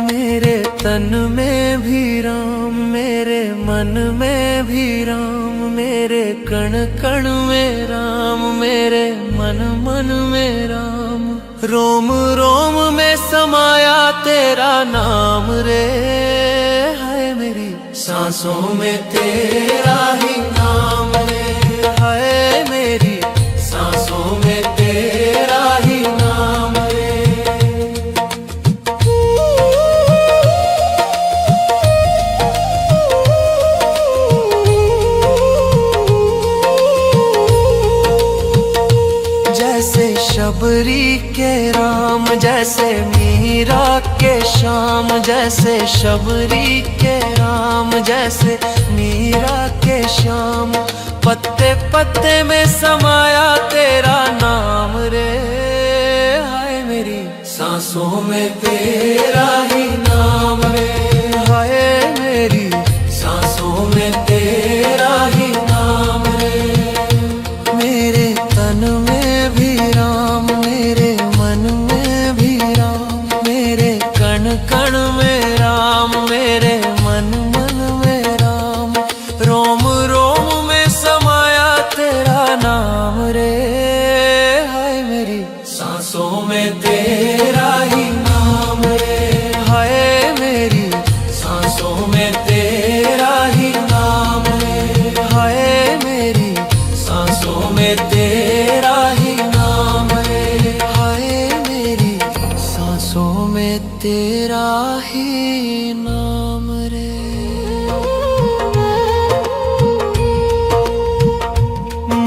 मेरे तन में भी राम, मेरे मन में भी राम, मेरे कण कण में राम, मेरे मन मन में राम। रोम रोम में समाया तेरा नाम रे, है मेरी सांसों में तेरा ही नाम रे, है मेरी सांसों में तेरा ही नाम रे। जैसे शबरी के राम, जैसे मीरा के श्याम, जैसे शबरी के राम, जैसे मीरा के श्याम। पत्ते पत्ते में समाया तेरा नाम रे, हाय मेरी सांसों में तेरा ही नाम रे, हाय मेरी सांसों में तेरा ही नाम रे। मेरे तन में भी राम, मेरे मन में भी राम, मेरे कण कण में राम, मेरे मन मन में राम। रोम रोम में समाया तेरा नाम रे, हाय मेरी सांसों में तेरा ही नाम रे, हाय मेरी सांसों में तेरा ही नाम रे, हाय मेरी सांसों में तेरा ही नाम रे, हाय मेरी सांसों में तेरा ही नाम रे।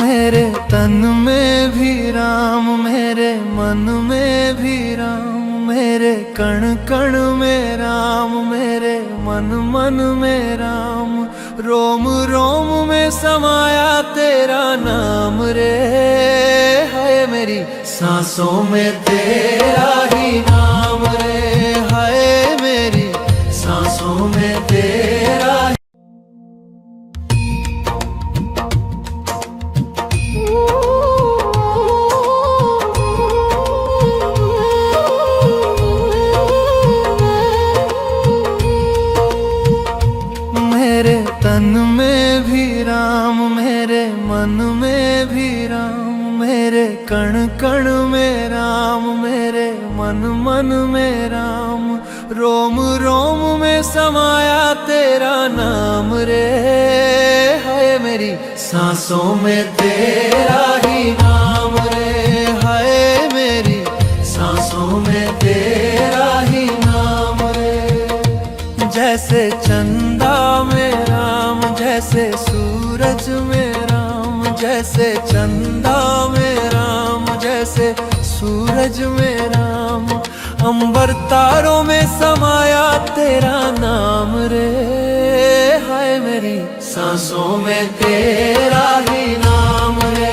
मेरे तन में भी राम, मेरे मन में भी राम, मेरे कण कण में राम, मेरे मन मन में राम। रोम रोम में समाया तेरा नाम रे, है मेरी सांसों में तेरा ही नाम रे, है मेरी सांसों में तेरा। मेरे तन में भी राम, मेरे मन में भी राम, मेरे कण कण में राम, मेरे मन मन में राम। रोम रोम में समाया तेरा नाम रे, है मेरी सांसों में तेरा ही नाम रे, है मेरी सांसों में तेरा ही नाम रे। जैसे चंदा में राम, जैसे सूरज में राम, जैसे चंदा में राम, जैसे सूरज में राम। अंबर तारों में समाया तेरा नाम रे, हाय मेरी सांसों में तेरा ही नाम रे,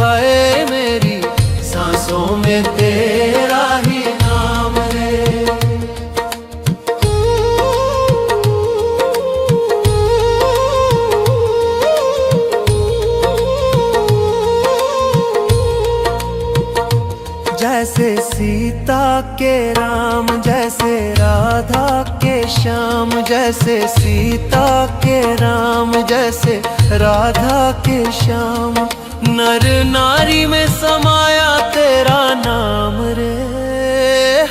हाय मेरी सांसों में तेरा ही नाम रे। जैसे सीता के राम, जैसे राधा के श्याम, जैसे सीता के राम, जैसे राधा के श्याम। नर नारी में समाया तेरा नाम रे,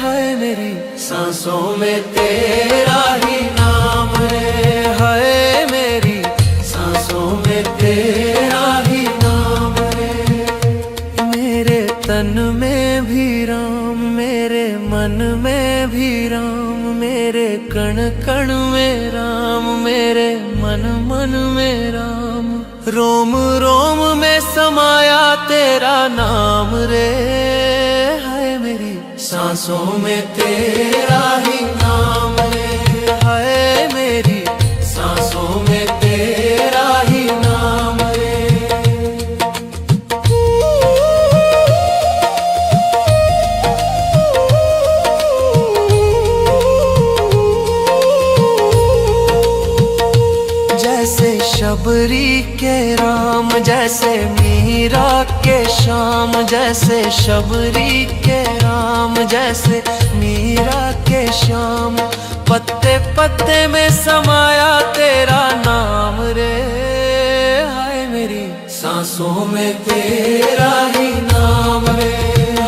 है मेरी सांसों में तेरा ही नाम रे, है मेरी सांसों में तेरा ही नाम रे। मेरे तन में भी राम, मेरे मन में भी राम, मेरे कण कण में राम, मेरे मन मन में राम। रोम रोम में समाया तेरा नाम रे, है मेरी सांसों में तेरा ही नाम रे, है मेरी सांसों में तेरा ही नाम रे। शबरी के राम, जैसे मीरा के श्याम, जैसे शबरी के राम, जैसे मीरा के श्याम। पत्ते पत्ते में समाया तेरा नाम रे, हाय मेरी सांसों में तेरा ही नाम रे,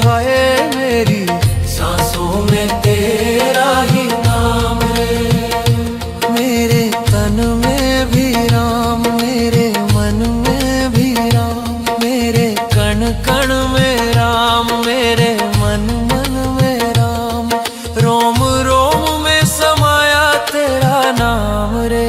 हाय मेरी सांसों में तेरा ही नाम रे। मेरे तन में भी राम, मेरे मन में भी राम, मेरे कण कण में राम, मेरे मन मन में राम। रोम रोम में समाया तेरा नाम रे,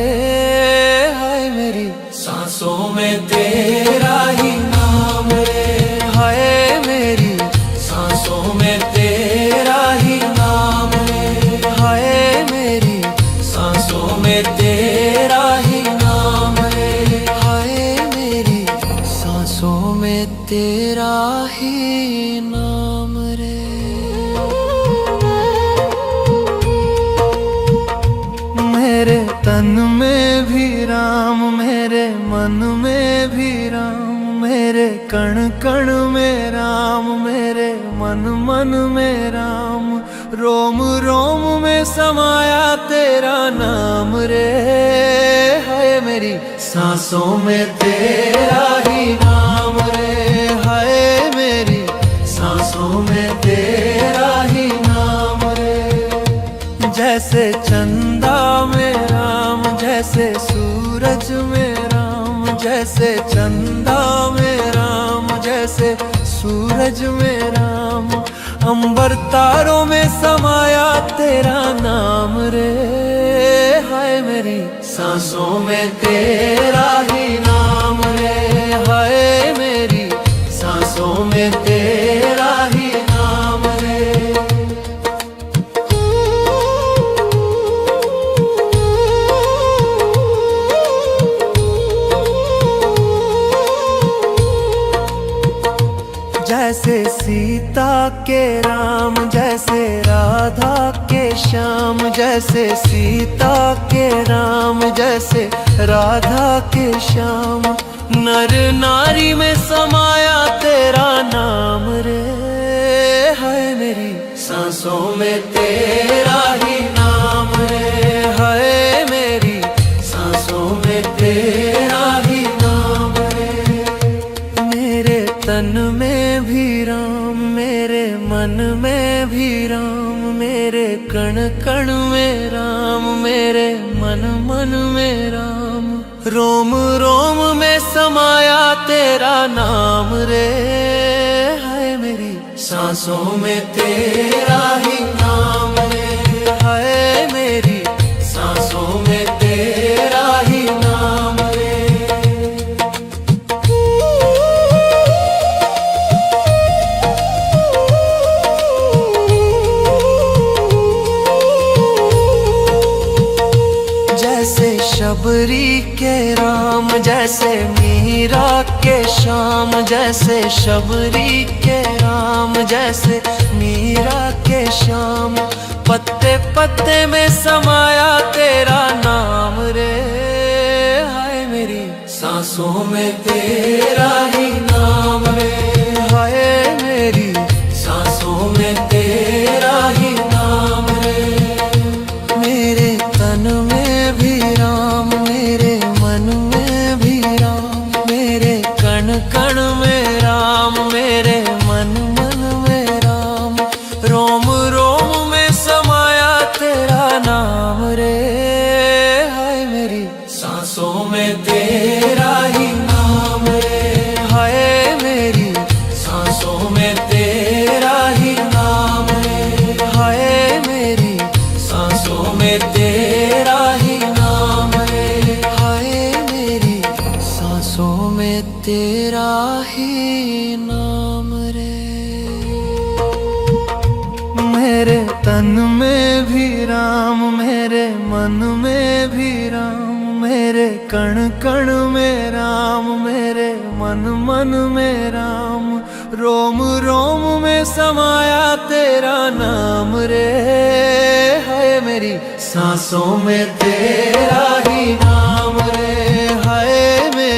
हाय मेरी सांसों में तेरा ही नाम रे, हाय मेरी सांसों में तेरा ही नाम रे, हाय मेरी सांसों में तेरा ही नाम रे, हाय मेरी सांसों में तेरा ही नाम रे। मेरे तन में भी राम, मेरे मन में भी राम, मेरे कण कण में राम, मेरे मन मन में राम। रोम रोम में समाया तेरा नाम रे, हाय मेरी सांसों में तेरा ही नाम रे, हाय मेरी सांसों में तेरा ही नाम रे। जैसे चंदा में राम, जैसे सूरज में राम, जैसे चंदा में राम, जैसे सूरज में राम। अंबर तारों में समाया तेरा नाम रे, हाय मेरी सांसों में तेरा ही नाम रे, हाय मेरी सांसों में तेरा ही नाम रे। जैसे सीता के राम, जैसे राधा के श्याम, जैसे सीता के राम, जैसे राधा के श्याम। नर नारी में समाया तेरा नाम रे, हाय मेरी सांसों में तेरा ही नाम रे, हाय मेरी सांसों में तेरा ही नाम रे। मेरे तन में भी राम, मेरे मन में भी राम, मेरे कण कण में राम, मेरे मन मन में राम। रोम रोम में समाया तेरा नाम रे, हाय मेरी सांसों में तेरा ही नाम रे, हाय मेरी सांसों में तेरा ही नाम रे। जैसे शबरी के राम, जैसे मीरा के श्याम, जैसे शबरी के राम, जैसे मीरा के श्याम। पत्ते पत्ते में समाया तेरा नाम रे, हाय मेरी सांसों में तेरा ही नाम रे, हाय मेरी सांसों में तेरा ही नाम रे। मेरे तन में भी राम, मेरे मन में भी राम, मेरे कण कण में राम, मेरे मन मन में राम। रोम रोम में समाया तेरा नाम रे, हाय मेरी सांसों में तेरा ही नाम रे, हाय मेरी सांसों में तेरा ही नाम रे, हाय मेरी सांसों में तेरा ही नाम रे, हाय मेरी सांसों में तेरा ही नाम रे। मेरे तन में भी राम, मेरे मन में भी राम, मेरे कण कण में राम, मेरे मन मन में राम। रोम रोम में समाया तेरा नाम रे, हाय मेरी सांसों में तेरा ही नाम रे, हाय मेरी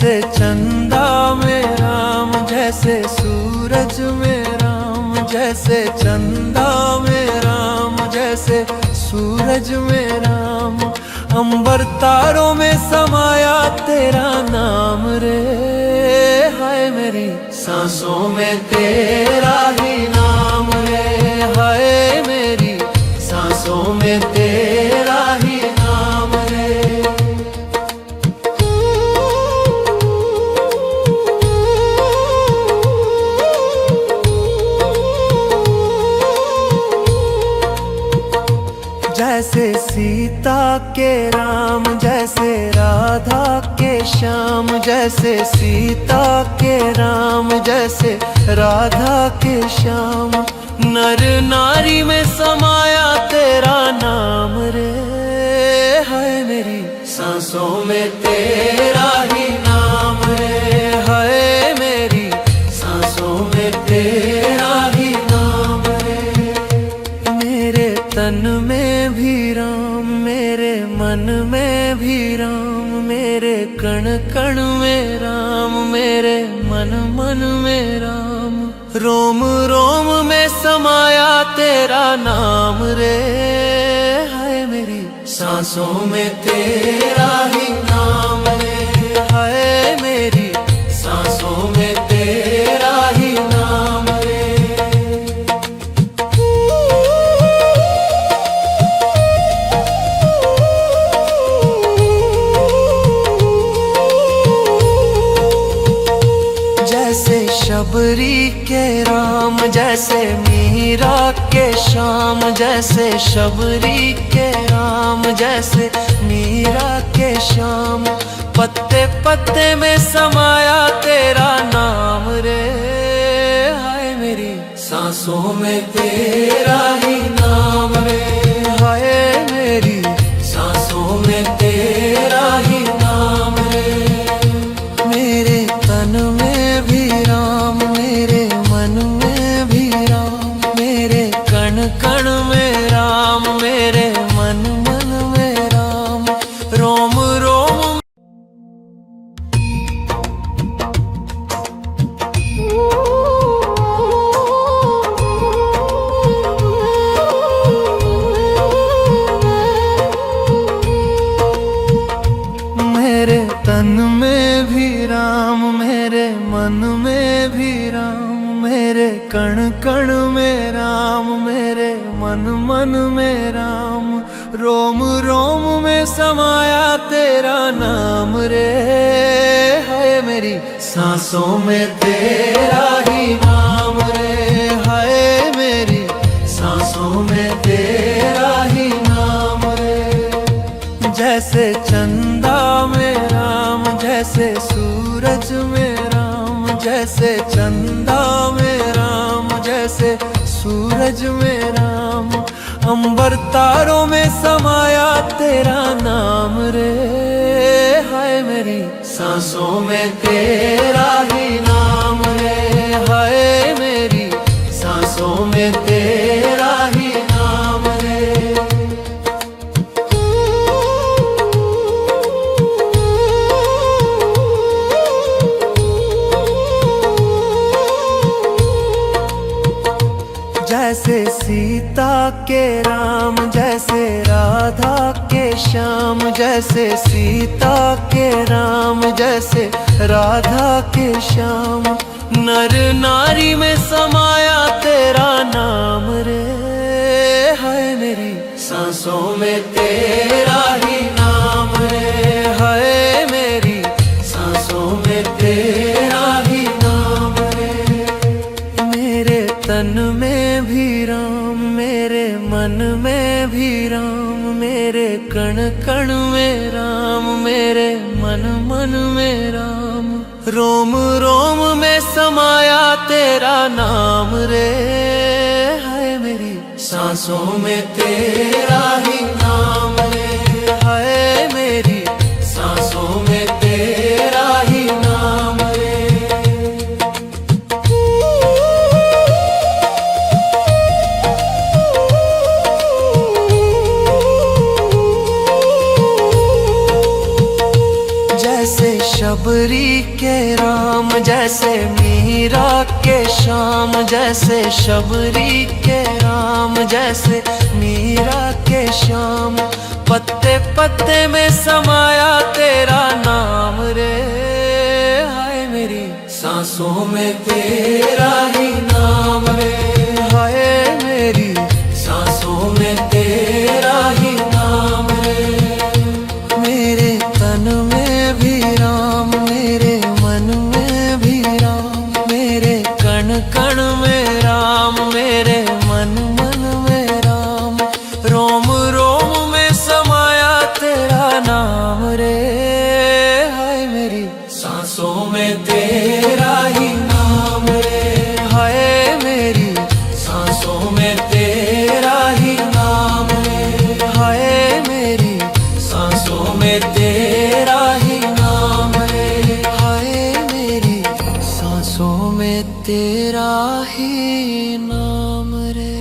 जैसे चंदा में राम, जैसे सूरज में राम, जैसे चंदा में राम, जैसे सूरज में राम। अंबर तारों में समाया तेरा नाम रे, हाय मेरी सांसों में तेरा ही नाम रे, हाय मेरी सांसों में तेरा ही नाम रे। जैसे सीता के राम, जैसे राधा के श्याम, जैसे सीता के राम, जैसे राधा के श्याम। नर नारी में समाया तेरा नाम रे, हाय मेरी सांसों में तेरा ही नाम रे, हाय मेरी सांसों में तेरा ही नाम रे। मेरे तन में भी राम, मेरे मन में भी राम, मेरे कण कण में राम, मेरे मन मन में राम। रोम रोम में समाया तेरा नाम रे, हाय मेरी सांसों में तेरा ही नाम रे, हाय मेरी सांसों में तेरा ही नाम रे। जैसे शबरी के राम, जैसे मीरा के श्याम, जैसे शबरी के राम, जैसे मीरा के श्याम। पत्ते पत्ते में समाया तेरा नाम रे, हाय मेरी सांसों में तेरा ही नाम रे, हाय मेरी सांसों में तेरा ही नाम रे। मेरे तन में भी राम, मेरे मन में भी राम, मेरे कण कण में राम, मेरे मन मन में राम। रोम रोम मेरे तन में भी राम, मेरे मन में भी राम, मेरे कण कण में राम, मेरे मन मन में राम। रोम रोम में समाया तेरा नाम रे, हाय मेरी सांसों में तेरा ही नाम रे, हाय मेरी सांसों में तेरा ही नाम रे। जैसे चंदा में राम, जैसे सूरज में राम, जैसे चंदा में राम, जैसे सूरज में राम। अंबर तारों में समाया तेरा नाम रे, हाय मेरी सांसों में तेरा ही नाम रे, हाय मेरी सांसों में तेरा ही नाम रे। जैसे सीता के राम, जैसे राधा के श्याम, जैसे सीता के राम, जैसे राधा के श्याम। नर नारी में समाया तेरा नाम रे, हाय मेरी सांसों में तेरा ही नाम रे, हाय मेरी सांसों में तेरा ही नाम रे। मेरे तन में भी राम, मेरे मन में भी राम, मेरे कण कण में राम, मेरे मन मन में राम। रोम रोम में समाया तेरा नाम रे, हाय मेरी सांसों में तेरा ही नाम रे, हाय मेरी सांसों में तेरा ही नाम रे। जैसे शबरी के राम, जैसे मीरा के श्याम, जैसे शबरी के राम, जैसे मीरा के श्याम। पत्ते पत्ते में समाया तेरा नाम रे, हाय मेरी सांसों में तेरा ही नाम रे, हाय मेरी सांसों में तेरा ही नाम रे। मेरे तन में भी राम, मेरे मन में भी राम, मेरे कण कण में राम, मेरे मन मन में राम। रोम रोम में समाया तेरा नाम रे, हाय मेरी सांसों में तेरा ही नाम रे, हाय मेरी सांसों में तेरा ही नाम रे, हाय मेरी सांसों में तेरा ही नाम रे, हाय मेरी सांसों में तेरा ही नाम रे।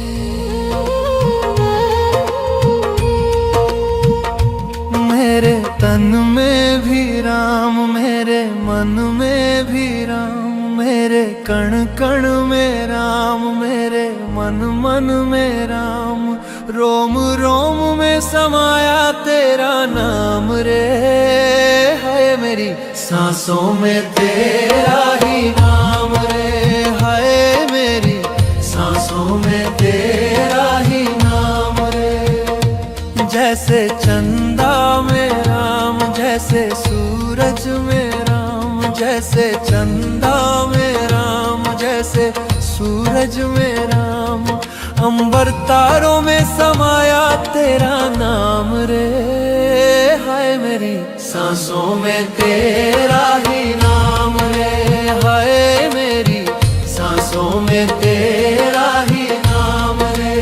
मेरे तन में भी राम, मेरे मन में भी राम, मेरे कण कण में राम, मेरे मन मन में राम। रोम रोम में समाया तेरा नाम रे, हाय मेरी सांसों में तेरा ही नाम रे, हाय मेरी सांसों में तेरा ही नाम रे। जैसे चंदा में राम, जैसे सूरज में राम, जैसे चंदा में राम, जैसे सूरज में राम। अंबर तारों में समाया तेरा नाम रे, हाय मेरी सांसों में तेरा ही नाम रे, हाय मेरी सांसों में तेरा ही नाम रे।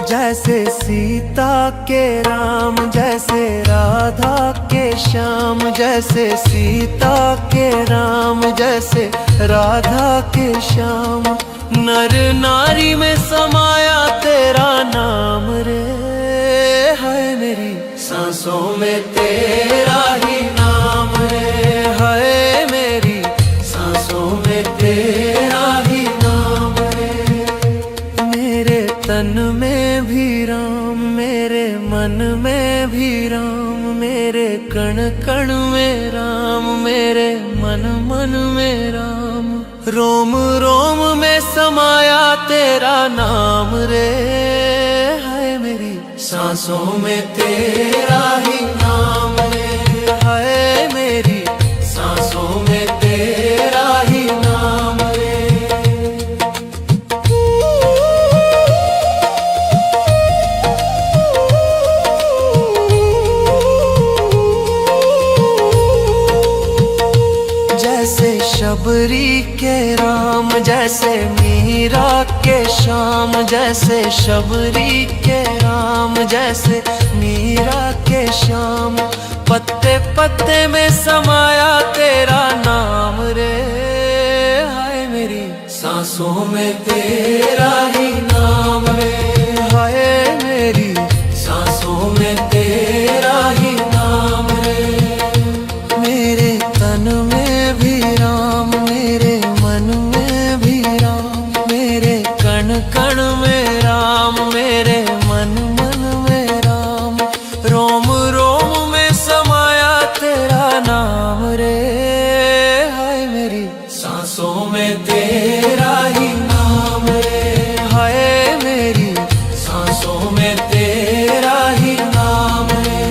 जैसे सीता के राम, जैसे राधा के श्याम, जैसे सीता के राम, जैसे राधा के श्याम। नर नारी में समाया तेरा नाम रे, हाय मेरी सांसों में तेरा ही नाम रे, हाय मेरी सांसों में तेरा ही नाम रे। मेरे तन में भी राम, मेरे मन में भी राम, मेरे कण कण में राम, मेरे मन मन में राम। रोम रोम में समाया तेरा नाम रे, हाय मेरी सांसों में तेरा ही नाम रे, हाय मेरी सांसों में तेरा ही नाम रे। जैसे शबरी के राम, जैसे मीरा के श्याम, जैसे शबरी के राम, जैसे मीरा के श्याम। पत्ते पत्ते में समाया तेरा नाम रे, हाय मेरी सांसों में तेरा ही नाम रे, हाय मेरी सांसों में तेरा ही नाम रे। मेरे तन में भी राम, मेरे मन में भी राम, मेरे कण कण में राम, मेरे मन मन में राम। रोम रोम में समाया तेरा नाम रे, हाय मेरी सांसों में तेरा ही नाम रे, हाय मेरी सांसों में तेरा ही नाम रे,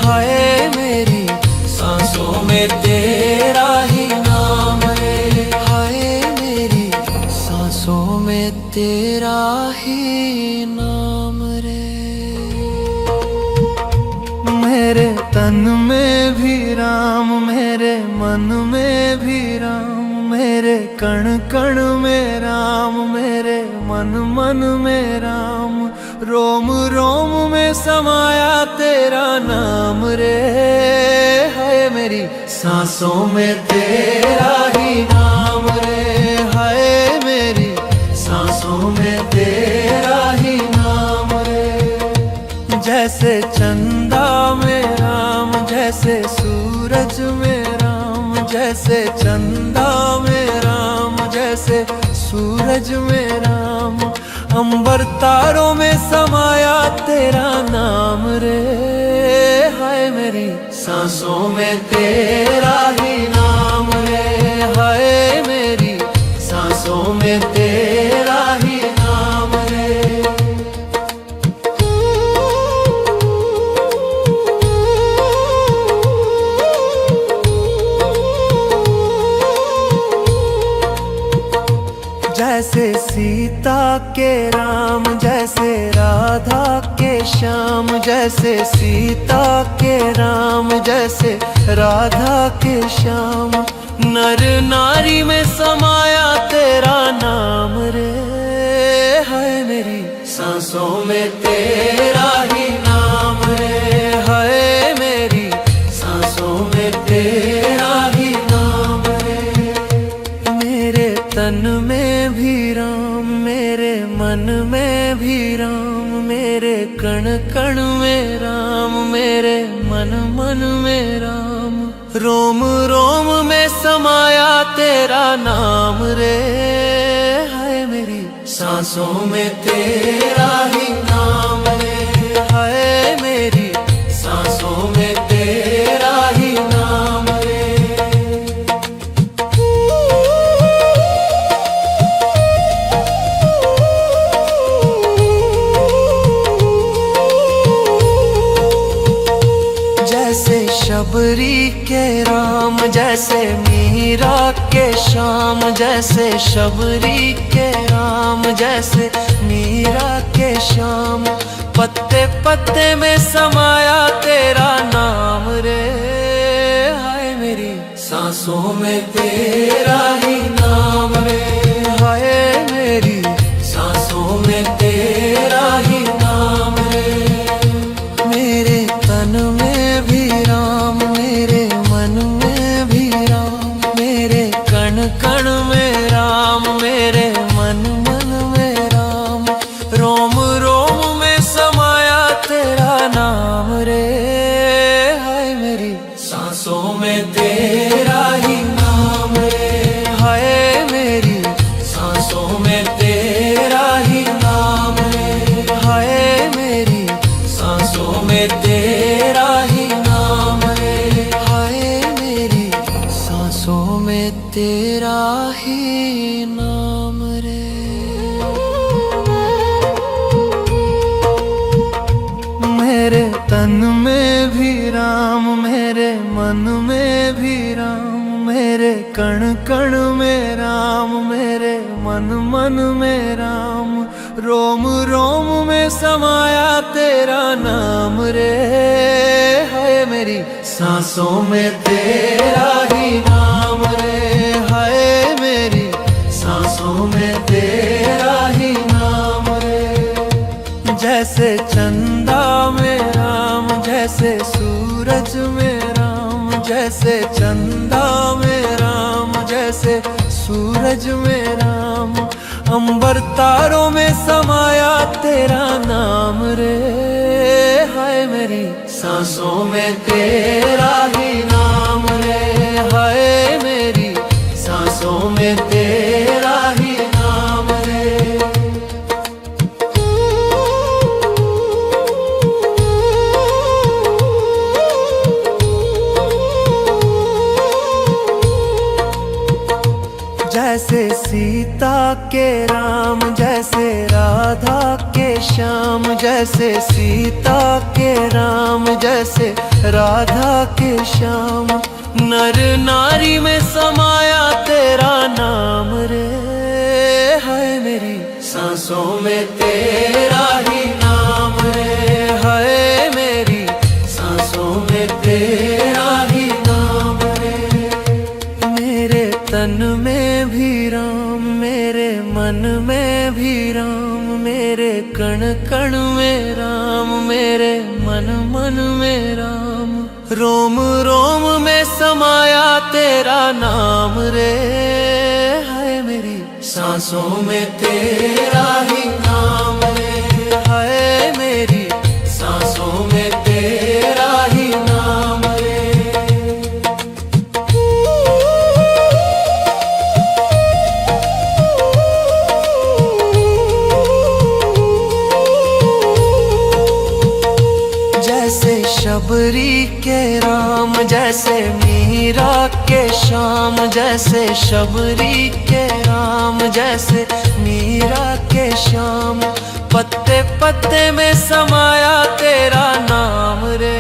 हाय मेरी सांसों में तेरा ही नाम रे, हाय मेरी सांसों में तेरा ही नाम रे। मेरे तन में भी राम, मेरे मन में भी राम, मेरे कण कण में राम, मेरे मन मन में राम। रोम रोम में समाया तेरा नाम रे, हाय मेरी सांसों में तेरा ही नाम रे, जैसे चंदा में राम, जैसे सूरज में राम, जैसे चंदा में राम, जैसे सूरज में राम। अंबर तारों में समाया तेरा नाम रे, हाय मेरी सांसों में तेरा ही नाम रे, हाय मेरी सांसों में तेरा ही नाम रे। जैसे सीता के राम, जैसे राधा के श्याम, जैसे सीता के राम, जैसे राधा के श्याम। नर नारी में समाया तेरा नाम रे, हाय मेरी सांसों में तेरा ही नाम रे, हाय मेरी सांसों में तेरा ही नाम रे। मेरे तन में भी राम, मेरे मन में भी राम, मेरे कण कण में राम, मेरे मन मन में राम। रोम रोम में समाया तेरा नाम रे, हाय मेरी सांसों में तेरा ही नाम रे, हाय मेरी सांसों में तेरा ही नाम रे। जैसे शबरी के राम, जैसे मीरा के श्याम, जैसे शबरी के राम, जैसे मीरा के श्याम। पत्ते पत्ते में समाया तेरा नाम रे, हाय मेरी सांसों में तेरा ही नाम रे, हाय मेरी सांसों में तेरा ही नाम रे। मेरे तन में भी राम, मेरे मन में भी राम, मेरे कण कण में राम, मेरे मन मन में राम। रोम रोम में समाया तेरा नाम रे, हाय मेरी सांसों में तेरा ही नाम रे, हाय मेरी सांसों में तेरा ही नाम रे, हाय मेरी सांसों में तेरा ही नाम रे, हाय मेरी सांसों में तेरा ही नाम रे। मेरे तन में भी राम, मेरे मन में भी राम, मेरे कण कण में राम, मेरे मन मन में राम। रोम रोम में समाया तेरा नाम रे, हाय मेरी सांसों में तेरा ही नाम रे, हाय मेरी सांसों में तेरा ही नाम रे। जैसे चंदा में राम, जैसे सूरज में राम, जैसे चंदा में राम, जैसे सूरज में राम। अंबर तारों में समाया तेरा नाम रे, हाय मेरी सांसों में तेरा ही नाम रे, हाय मेरी सांसों में तेरा ही नाम रे। जैसे सीता के राम, जैसे राधा के श्याम, जैसे सीता के राम, जैसे राधा के श्याम। नर नारी में समाया तेरा नाम रे, हाय मेरी सांसों में तेरा ही नाम रे, हाय मेरी सांसों में तेरा ही नाम रे। मेरे तन में भी राम, मेरे मन में भी राम, मेरे कण कण में राम, मेरे मन मन में राम। रोम रोम में समाया तेरा नाम रे, हाय मेरी सांसों में तेरा ही नाम रे, हाय मेरी सांसों शबरी के राम, जैसे मीरा के श्याम, जैसे शबरी के राम, जैसे मीरा के श्याम। पत्ते पत्ते में समाया तेरा नाम रे,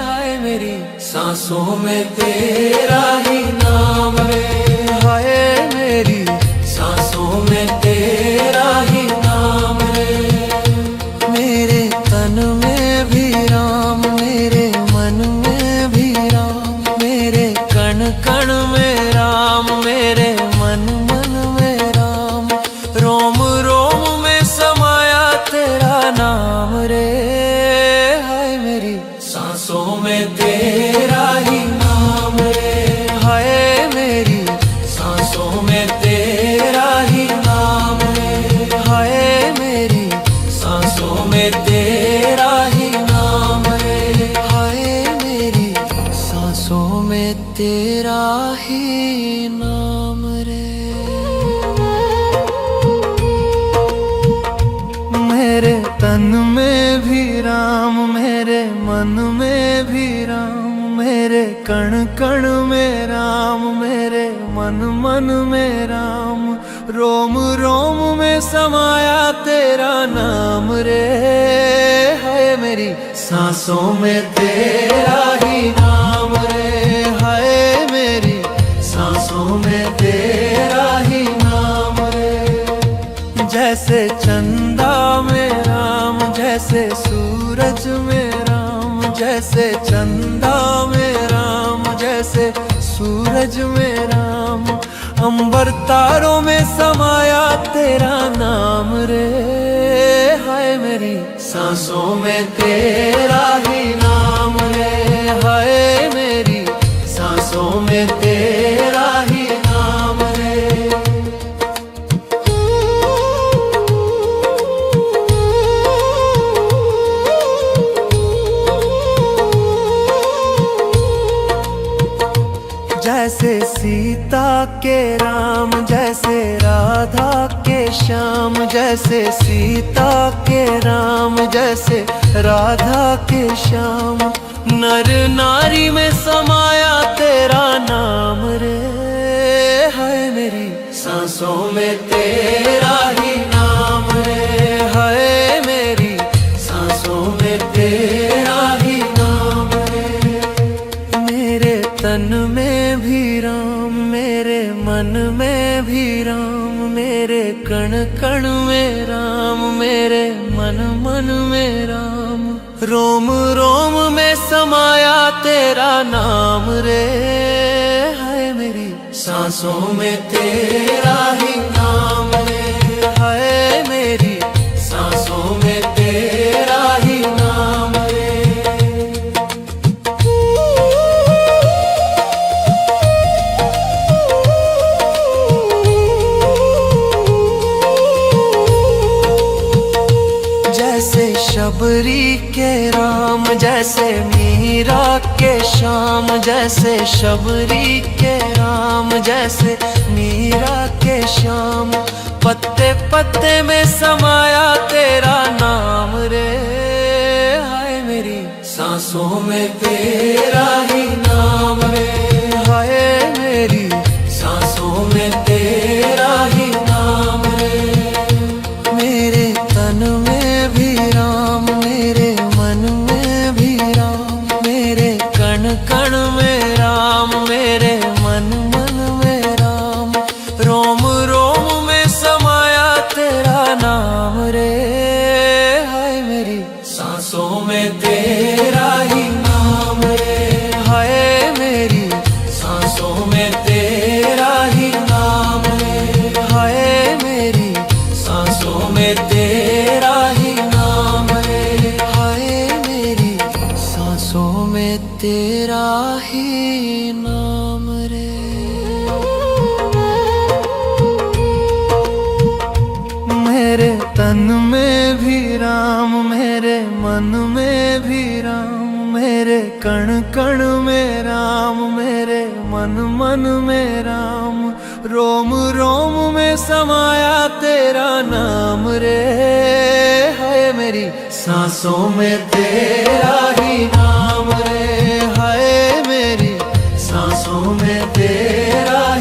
हाय मेरी सांसों में तेरा ही नाम रे, हाय मेरी सांसों में तेरा ही नाम रे। मेरे तन में भी राम, मेरे मन में भी राम, मेरे कण कण में राम, मेरे मन मन में राम। रोम रोम में समाया तेरा नाम रे, हाय मेरी सांसों में तेरा ही नाम रे, हाय मेरी सांसों में तेरा ही नाम रे, हाय मेरी सांसों में तेरा ही नाम रे, हाय मेरी सांसों में तेरा ही नाम रे। मेरे तन में भी राम, मेरे मन में भी राम, मेरे कण कण में राम, मेरे मन मन में राम। रोम रोम में समाया तेरा नाम रे, हाय मेरी सांसों में तेरा ही नाम रे, हाय मेरी सांसों में तेरा ही नाम रे। जैसे चंदा में राम, जैसे सूरज में राम, जैसे चंदा में राम, जैसे सूरज में राम। अंबर तारों में समाया तेरा नाम रे, हाय मेरी सांसों में तेरा ही नाम रे, हाय मेरी सांसों में तेरा ही नाम रे। जैसे सीता के राम, जैसे राधा के श्याम, जैसे सीता के राम, जैसे राधा के श्याम। नर नारी में समाया तेरा नाम रे, हाय मेरी सांसों में तेरा ही नाम रे, हाय मेरी सांसों में तेरा ही नाम रे। मेरे तन में भी राम, मेरे मन में भी राम, मेरे कण कण में राम, मेरे मन मन में राम। रोम रोम में समाया तेरा नाम रे, हाय मेरी सांसों में तेरा ही नाम रे, हाय मेरी सांसों में तेरा ही नाम रे। जैसे शबरी के राम, जैसे मीरा के श्याम, जैसे शबरी के राम, जैसे मीरा के श्याम। पत्ते पत्ते में समाया तेरा नाम रे, हाय मेरी सांसों में तेरा ही नाम रे, हाय मेरी सांसों में तेरा ही नाम रे। मेरे तन में भी राम, मेरे मन में भी राम, मेरे कण कण में राम, मेरे मन मन में राम। रोम रोम में समाया तेरा नाम रे, हाय मेरी सांसों में तेरा ही नाम रे, हाय मेरी सांसों में तेरा ही नाम रे, हाय मेरी सांसों में तेरा ही नाम रे, हाय मेरी सांसों में तेरा ही नाम रे। मेरे तन में भी राम, मेरे मन में भी राम, मेरे कण कण में राम, मेरे मन मन में राम। रोम रोम में समाया तेरा नाम रे, है मेरी सांसों में तेरा ही नाम।